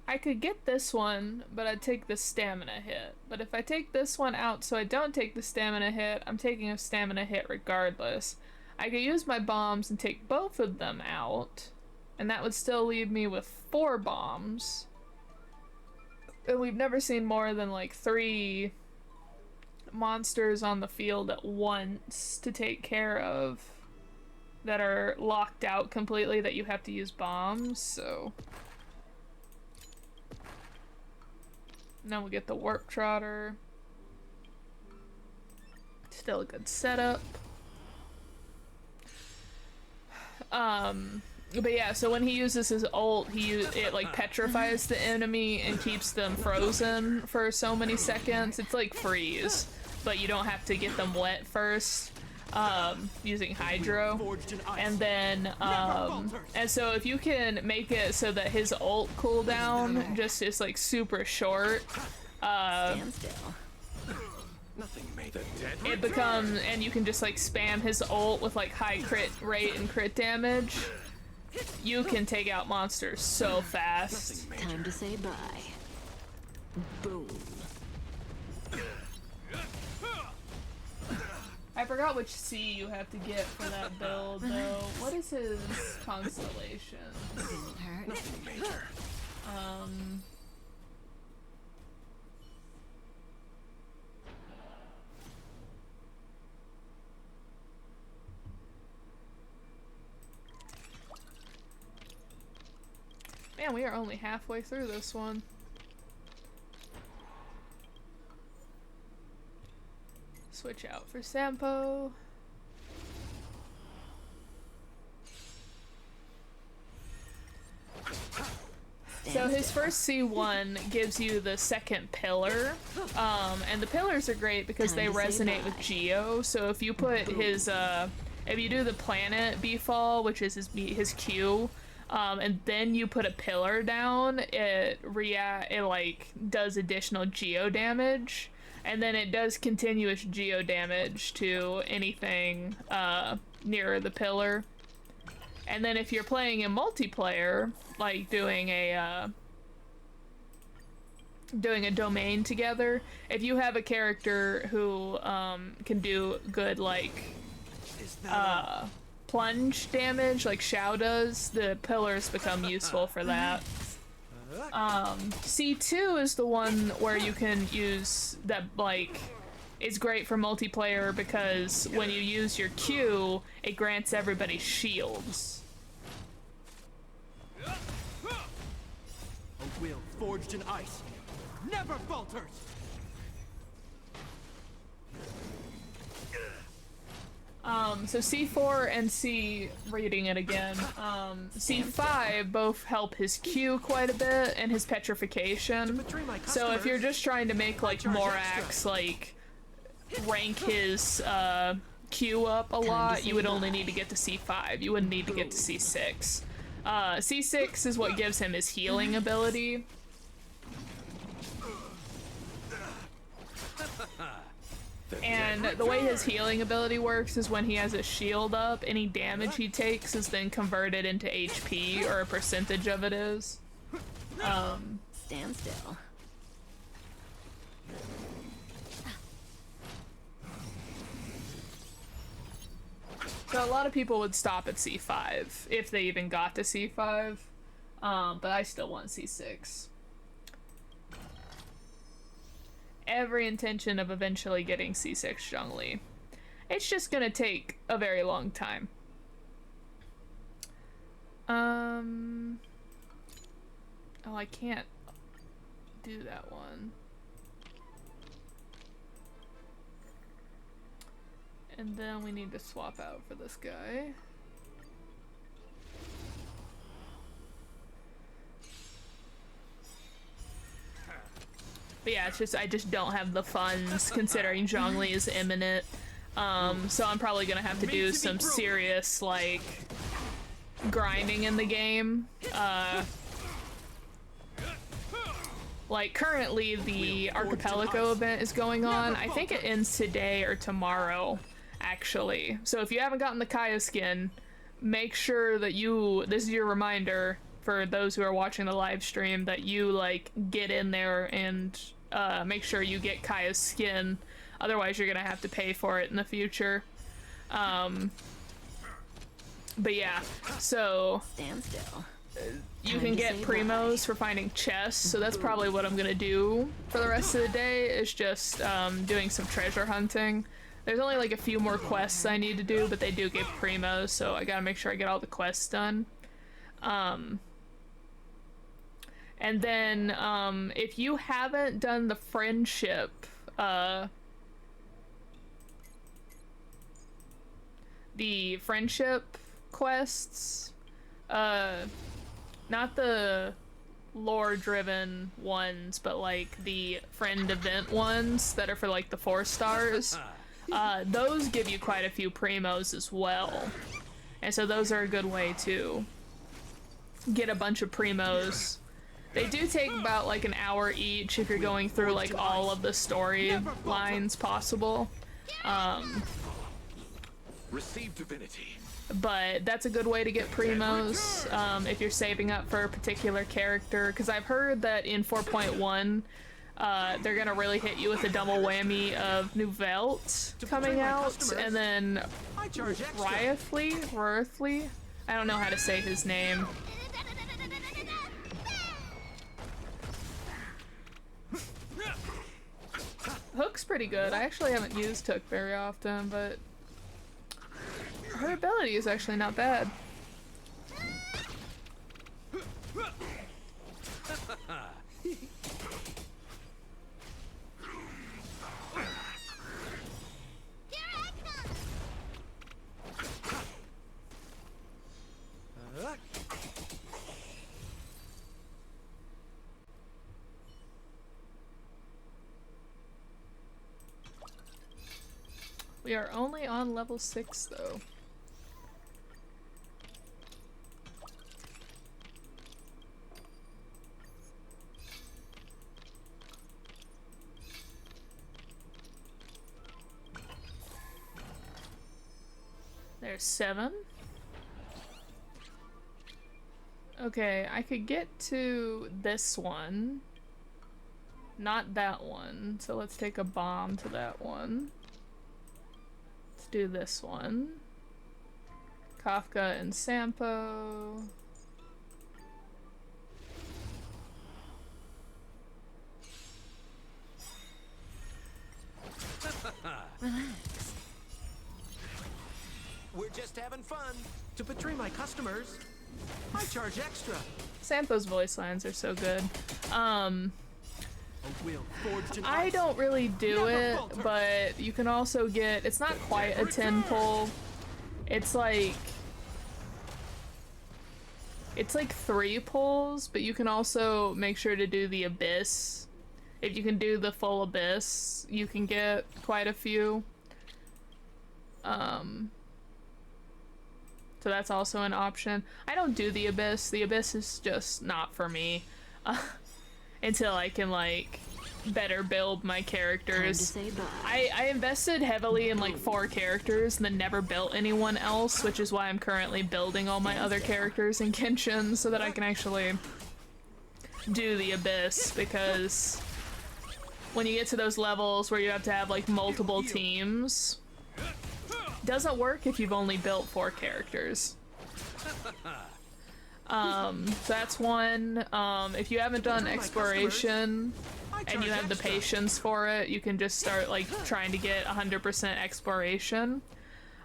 I could get this one, but I'd take the stamina hit. But if I take this one out so I don't take the stamina hit, I'm taking a stamina hit regardless. I could use my bombs and take both of them out, and that would still leave me with 4 bombs. And we've never seen more than like 3 monsters on the field at once to take care of. that are locked out completely that you have to use bombs, so... And then we'll get the Warp Trotter. Still a good setup. But yeah, so when he uses his ult, it like petrifies the enemy and keeps them frozen for so many seconds. It's like freeze, but you don't have to get them wet first, using Hydro. And then, and so if you can make it so that his ult cooldown just is like super short, Stand still. Nothing made the dead it becomes, and you can just like spam his ult with like high crit rate and crit damage. You can take out monsters so fast. Time to say bye. Boom. I forgot which C you have to get for that build though. What is his constellation? Didn't hurt. Nothing major. Man, we are only halfway through this one. Switch out for Sampo. So his first C1 gives you the second pillar, and the pillars are great because they resonate with Geo. So if you put his, if you do the planet B-fall, which is his Q, and then you put a pillar down, it like does additional Geo damage, and then it does continuous Geo damage to anything near the pillar. And then if you're playing in multiplayer, like doing a domain together, if you have a character who can do good like plunge damage like Xiao does, the pillars become useful for that. C2 is the one where you can use that, like, is great for multiplayer because when you use your Q, it grants everybody shields. A will forged in ice never falters. So C4 and C, reading it again, C5 both help his Q quite a bit and his petrification. So if you're just trying to make like Morax like rank his Q up a lot, you would only need to get to C5. You wouldn't need to get to C6. C6 is what gives him his healing ability. And the way his healing ability works is when he has a shield up, any damage he takes is then converted into HP, or a percentage of it is. Stand still. So a lot of people would stop at C5, if they even got to C5, but I still want C6. Every intention of eventually getting C6 Zhongli. It's just gonna take a very long time. Oh, I can't do that one. And then we need to swap out for this guy. But yeah, it's just I just don't have the funds considering Zhongli is imminent. So I'm probably gonna have to do some serious like grinding in the game. Like currently the Archipelago event is going on. I think it ends today or tomorrow, actually. So if you haven't gotten the Kaya skin, make sure that this is your reminder for those who are watching the live stream, that you like get in there and make sure you get Kaya's skin. Otherwise you're gonna have to pay for it in the future. But yeah, so Stand still. you can get primos for finding chests, so that's probably what I'm gonna do for the rest of the day, is just doing some treasure hunting. There's only like a few more quests I need to do, but they do give primos, so I gotta make sure I get all the quests done. And then, if you haven't done the friendship, quests, not the lore-driven ones, but like the friend event ones that are for like the 4 stars, those give you quite a few primos as well. And so those are a good way to get a bunch of primos. They do take about like an hour each if you're going through like all of the story lines possible. Receive divinity. But that's a good way to get primos if you're saving up for a particular character, because I've heard that in 4.1 they're gonna really hit you with a double whammy of new Velt coming out, and then Ryerthly, I don't know how to say his name. Hook's pretty good. I actually haven't used Hook very often, but her ability is actually not bad. We are only on level 6 though. There's 7. Okay, I could get to this one. Not that one, so let's take a bomb to that one. Let's do this one. Kafka and Sampo. Relax. We're just having fun. To betray my customers, I charge extra. Sampo's voice lines are so good. A wheel forged in I ice. don't really do Never it, falter. but you can also get, it's not quite a 10 pull. It's like 3 pulls, but you can also make sure to do the Abyss. If you can do the full Abyss, you can get quite a few. So that's also an option. I don't do the Abyss. The Abyss is just not for me. Until I can like better build my characters. I invested heavily in like 4 characters and then never built anyone else, which is why I'm currently building all my other characters in Genshin so that I can actually do the Abyss, because when you get to those levels where you have to have like multiple teams, it doesn't work if you've only built 4 characters. So that's one. If you haven't done exploration and you have the patience for it, you can just start like trying to get 100% exploration.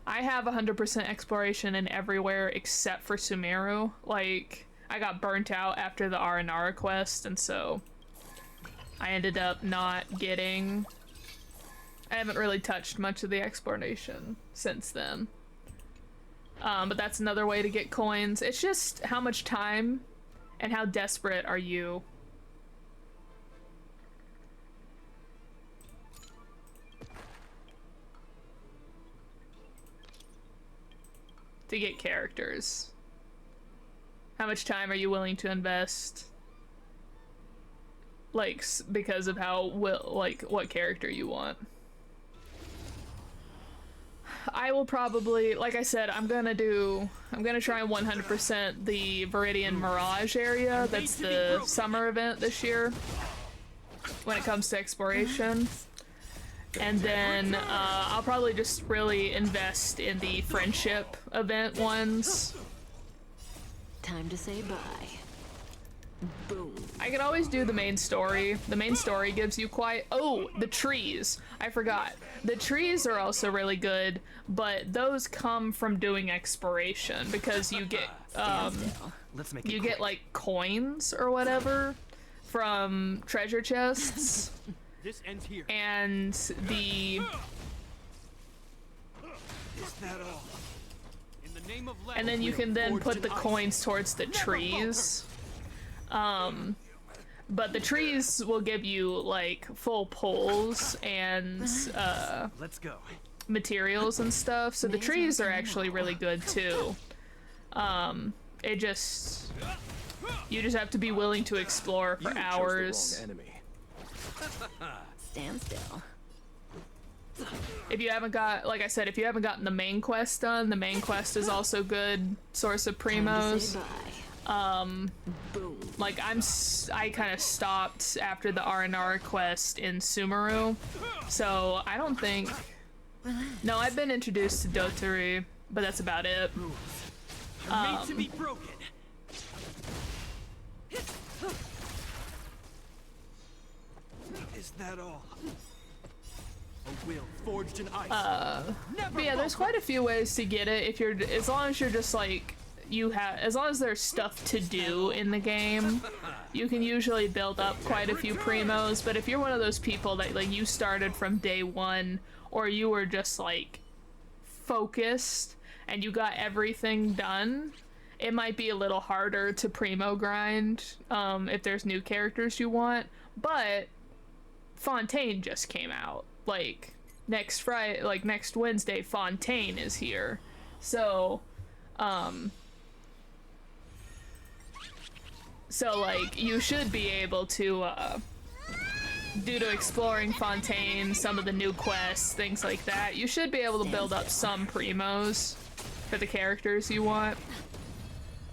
I have 100% exploration in everywhere except for Sumeru. Like, I got burnt out after the Aranara quest, and so I ended up not getting... I haven't really touched much of the exploration since then. But that's another way to get coins. It's just how much time and how desperate are you. To get characters. How much time are you willing to invest? Like, because of how what character you want. I will probably, like I said, I'm gonna try and 100% the Viridian Mirage area. That's the summer event this year when it comes to exploration. And then I'll probably just really invest in the friendship event ones. Time to say bye. Boom. I can always do the main story. The main story gives you quite... Oh, the trees. I forgot. The trees are also really good, but those come from doing exploration because you get, you get like coins or whatever from treasure chests. This ends here. And the... Is that all? In the name of And then you can then put the coins towards the trees. But the trees will give you like full pulls and Let's go. materials and stuff. So the trees are actually really good too. It just you just have to be willing to explore for hours. Stand still. If you haven't got, like I said, if you haven't gotten the main quest done, the main quest is also good source of primos. Like I kind of stopped after the R&R quest in Sumeru, so I don't think. No, I've been introduced to Dotari, but that's about it. Made to be broken. Is that all? A will forged in ice. But yeah, there's quite a few ways to get it if you're, as long as you're just like, as long as there's stuff to do in the game, you can usually build up quite a few primos. But if you're one of those people that like you started from day one, or you were just like focused and you got everything done, it might be a little harder to primo grind if there's new characters you want. But Fontaine just came out. Like next Friday, like next Wednesday, Fontaine is here. So like you should be able to due to exploring Fontaine, some of the new quests, things like that, you should be able to build up some primos for the characters you want.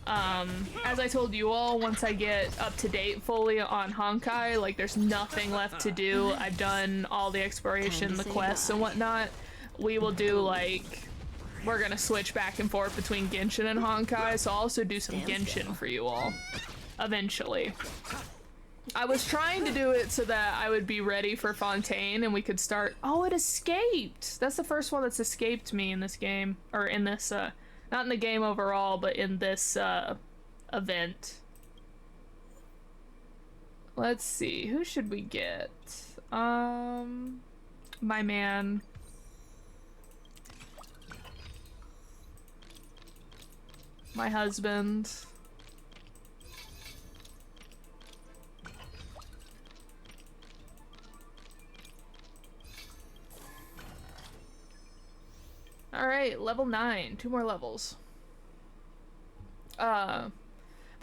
As I told you all, once I get up to date fully on Honkai, like there's nothing left to do. I've done all the exploration, the quests and whatnot. We will do like, we're gonna switch back and forth between Genshin and Honkai, so I'll also do some Genshin for you all, eventually. I was trying to do it so that I would be ready for Fontaine and we could start. Oh, it escaped! That's the first one that's escaped me in this game, or in this, not in the game overall, but in this event. Let's see, who should we get? My man. My husband. Alright, level 9. 2 more levels. But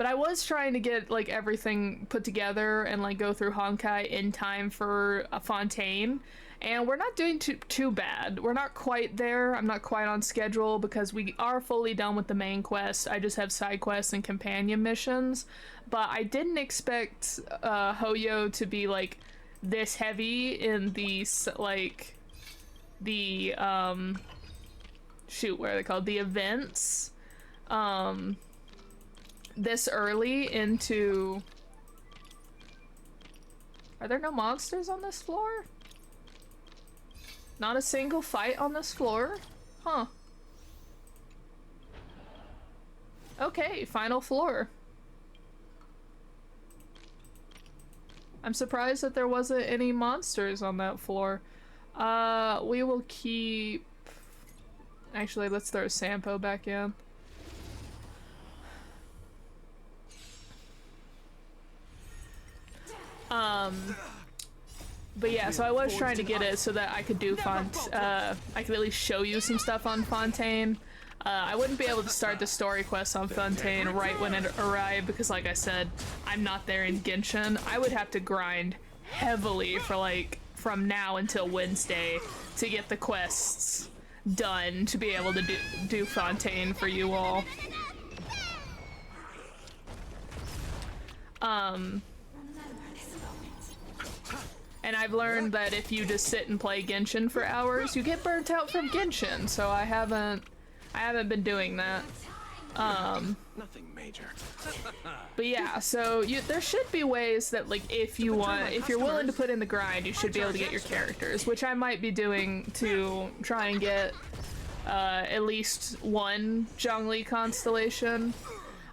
I was trying to get, like, everything put together and, like, go through Honkai in time for a Fontaine. And we're not doing too bad. We're not quite there. I'm not quite on schedule because we are fully done with the main quest. I just have side quests and companion missions. But I didn't expect Hoyo to be, like, this heavy in these, like, the, shoot, what are they called? The events, this early into... Are there no monsters on this floor? Not a single fight on this floor? Huh. Okay, final floor. I'm surprised that there wasn't any monsters on that floor. We will keep... Actually, let's throw Sampo back in. But yeah, so I was trying to get it so that I could do I could at least show you some stuff on Fontaine. I wouldn't be able to start the story quest on Fontaine right when it arrived because, like I said, I'm not there in Genshin. I would have to grind heavily for, like, from now until Wednesday to get the quests done to be able to do Fontaine for you all. And I've learned that if you just sit and play Genshin for hours, you get burnt out from Genshin, so I haven't been doing that. Nothing major. But yeah, so there should be ways that, like, if you're willing to put in the grind, you should be able to get your characters, which I might be doing to try and get at least one Zhongli constellation.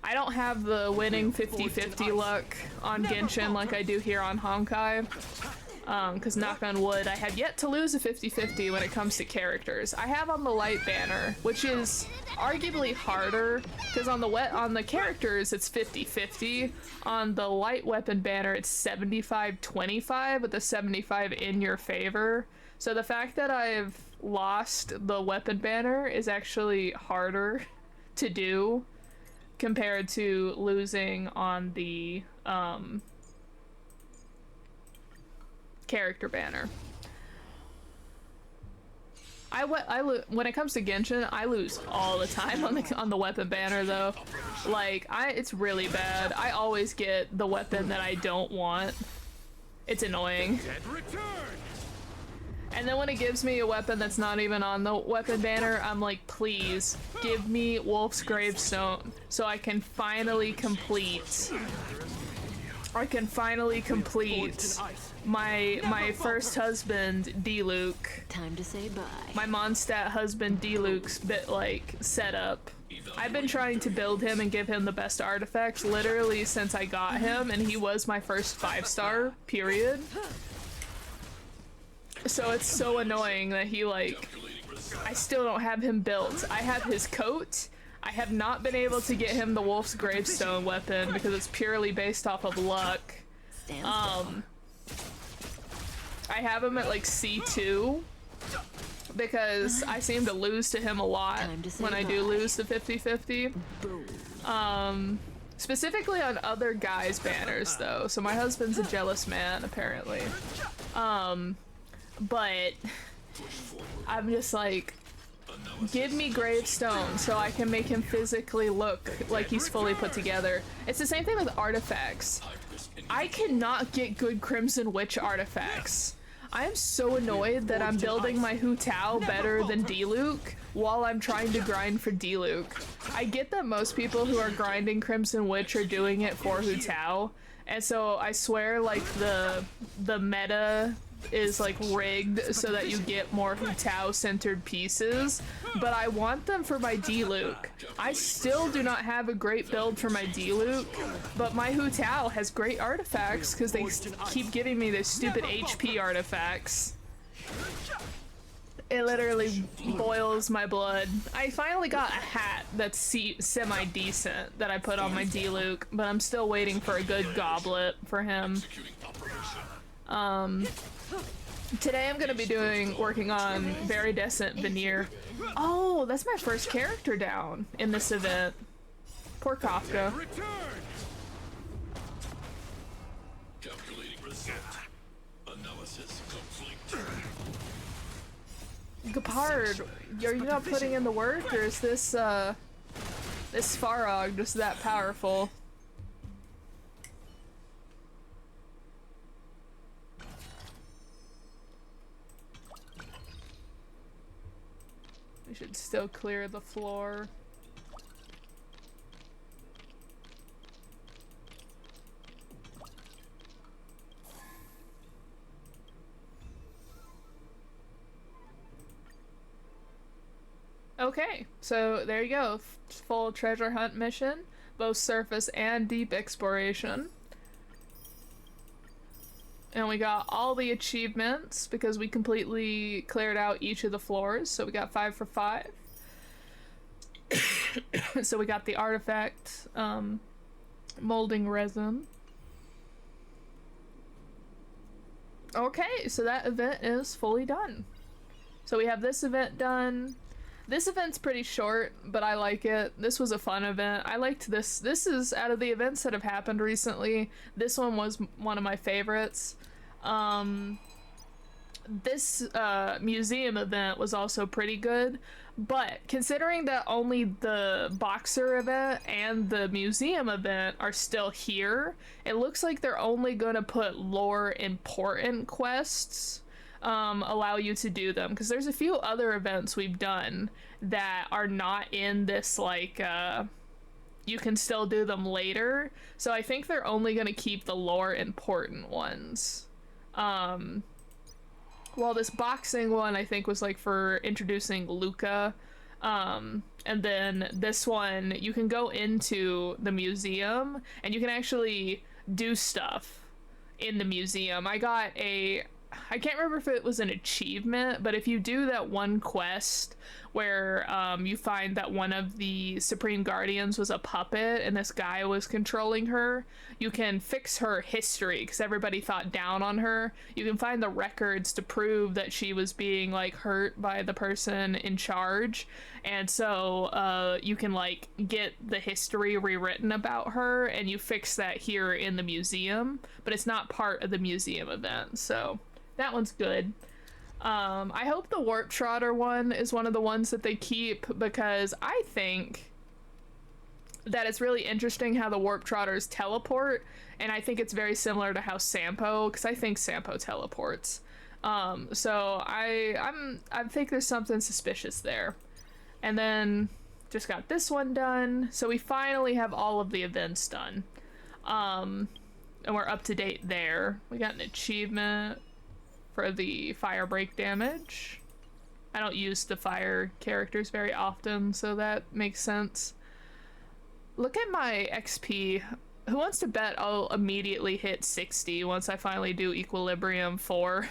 I don't have the winning 50-50 luck on Genshin like I do here on Honkai. Because knock on wood, I have yet to lose a 50-50 when it comes to characters. I have on the light banner, which is arguably harder, because on the characters it's 50-50. On the light weapon banner it's 75-25, with the 75 in your favor. So the fact that I've lost the weapon banner is actually harder to do compared to losing on the character banner. When it comes to Genshin, I lose all the time on the weapon banner though. Like, it's really bad. I always get the weapon that I don't want. It's annoying. And then when it gives me a weapon that's not even on the weapon banner, I'm like, please give me Wolf's Gravestone so I can finally complete my first husband, D-Luke. Time to say bye. My Mondstadt husband, D-Luke's setup. I've been trying to build him and give him the best artifacts literally since I got him, and he was my first 5-star, period. So it's so annoying that I still don't have him built. I have his coat. I have not been able to get him the Wolf's Gravestone weapon because it's purely based off of luck. I have him at like C2 because I seem to lose to him a lot when I do lose the 50-50. Specifically on other guys' banners though. So my husband's a jealous man apparently. But I'm just like, give me Gravestone so I can make him physically look like he's fully put together. It's the same thing with artifacts. I cannot get good Crimson Witch artifacts. I am so annoyed that I'm building my Hu Tao better than D-Luke while I'm trying to grind for D-Luke. I get that most people who are grinding Crimson Witch are doing it for Hu Tao, and so I swear like the meta is like rigged so that you get more Hu Tao centered pieces, but I want them for my D-Luke. I still do not have a great build for my D-Luke, but my Hu Tao has great artifacts because they keep giving me those stupid HP artifacts. It literally boils my blood. I finally got a hat that's semi-decent that I put on my D-Luke, but I'm still waiting for a good goblet for him. Today I'm gonna be working on Viridescent Veneer. Oh, that's my first character down in this event. Poor Kafka. Calculating result. Analysis complete. Gapard, are you not putting in the work, or is this Farog just that powerful? We should still clear the floor. Okay, so there you go. Full treasure hunt mission, both surface and deep exploration. And we got all the achievements because we completely cleared out each of the floors. So we got 5 for 5. So we got the artifact, molding resin. Okay, so that event is fully done. So we have this event done. This event's pretty short, but I like it. This was a fun event. I liked this. This is, out of the events that have happened recently, this one was one of my favorites. This museum event was also pretty good, but considering that only the boxer event and the museum event are still here, it looks like they're only gonna put lore important quests allow you to do them, because there's a few other events we've done that are not in this like you can still do them later. So I think they're only going to keep the lore important ones. Well, this boxing one I think was like for introducing Luca. And then this one, you can go into the museum and you can actually do stuff in the museum. I can't remember if it was an achievement, but if you do that one quest where you find that one of the Supreme Guardians was a puppet and this guy was controlling her, you can fix her history because everybody thought down on her. You can find the records to prove that she was being like hurt by the person in charge, and so you can like get the history rewritten about her, and you fix that here in the museum, but it's not part of the museum event, so that one's good. I hope the Warp Trotter one is one of the ones that they keep, because I think that it's really interesting how the Warp Trotters teleport, and I think it's very similar to how Sampo, because I think Sampo teleports. So I think there's something suspicious there. And then just got this one done, so we finally have all of the events done. And we're up to date there. We got an achievement for the fire break damage. I don't use the fire characters very often, so that makes sense. Look at my XP. Who wants to bet I'll immediately hit 60 once I finally do Equilibrium 4?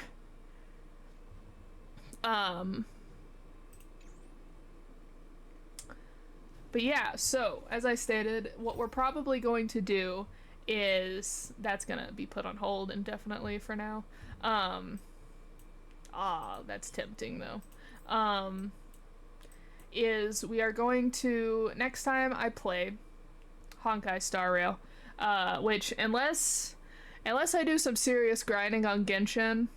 But yeah, so as I stated, what we're probably going to do is, that's gonna be put on hold indefinitely for now. That's tempting though. Is we are going to, next time I play Honkai Star Rail, which unless I do some serious grinding on Genshin,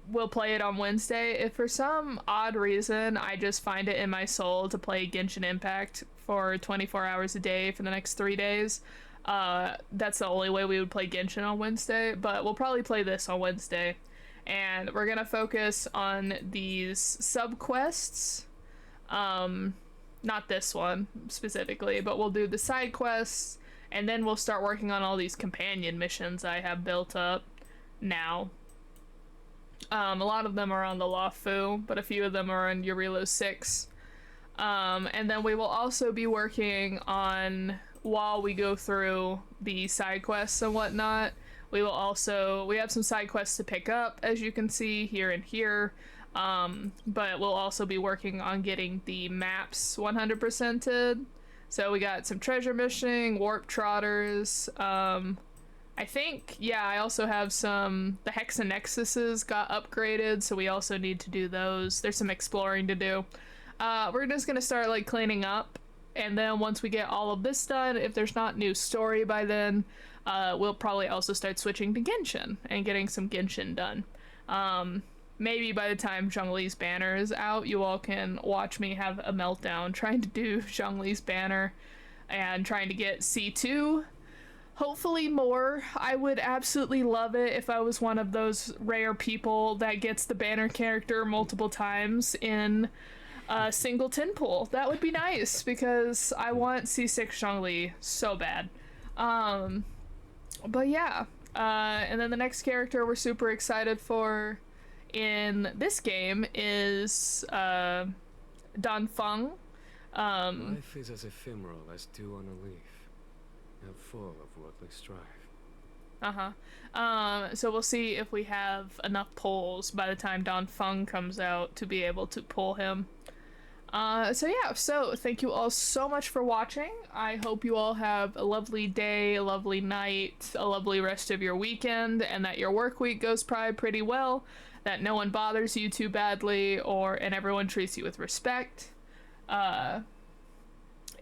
we'll play it on Wednesday. If for some odd reason I just find it in my soul to play Genshin Impact for 24 hours a day for the next 3 days, that's the only way we would play Genshin on Wednesday, but we'll probably play this on Wednesday. And we're gonna focus on these sub-quests. Not this one specifically, but we'll do the side quests, and then we'll start working on all these companion missions I have built up now. A lot of them are on the Luofu, but a few of them are on Eurilo 6. And then we will also be working on, while we go through the side quests and whatnot, we have some side quests to pick up, as you can see here and here, but we'll also be working on getting the maps 100%ed. So we got some treasure missing, warp trotters, I think, yeah, I also have the hexanexuses got upgraded, so we also need to do those. There's some exploring to do. We're just gonna start like cleaning up, and then once we get all of this done, if there's not new story by then, we'll probably also start switching to Genshin and getting some Genshin done. Maybe by the time Zhongli's banner is out, you all can watch me have a meltdown trying to do Zhongli's banner and trying to get C2. Hopefully more. I would absolutely love it if I was one of those rare people that gets the banner character multiple times in a single tin pool. That would be nice, because I want C6 Zhongli so bad. But yeah, and then the next character we're super excited for in this game is Danfeng. Life is as ephemeral as dew on a leaf, and full of worldly strife. So we'll see if we have enough pulls by the time Danfeng comes out to be able to pull him. So thank you all so much for watching. I hope you all have a lovely day, a lovely night, a lovely rest of your weekend, and that your work week goes probably pretty well, that no one bothers you too badly, and everyone treats you with respect. And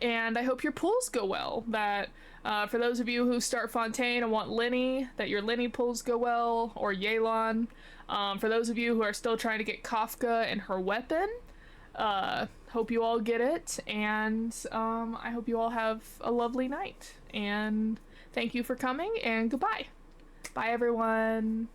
I hope your pulls go well, that for those of you who start Fontaine and want Lenny, that your Lenny pulls go well, or Yelan. For those of you who are still trying to get Kafka and her weapon, hope you all get it, and I hope you all have a lovely night, and thank you for coming, and goodbye. Bye everyone.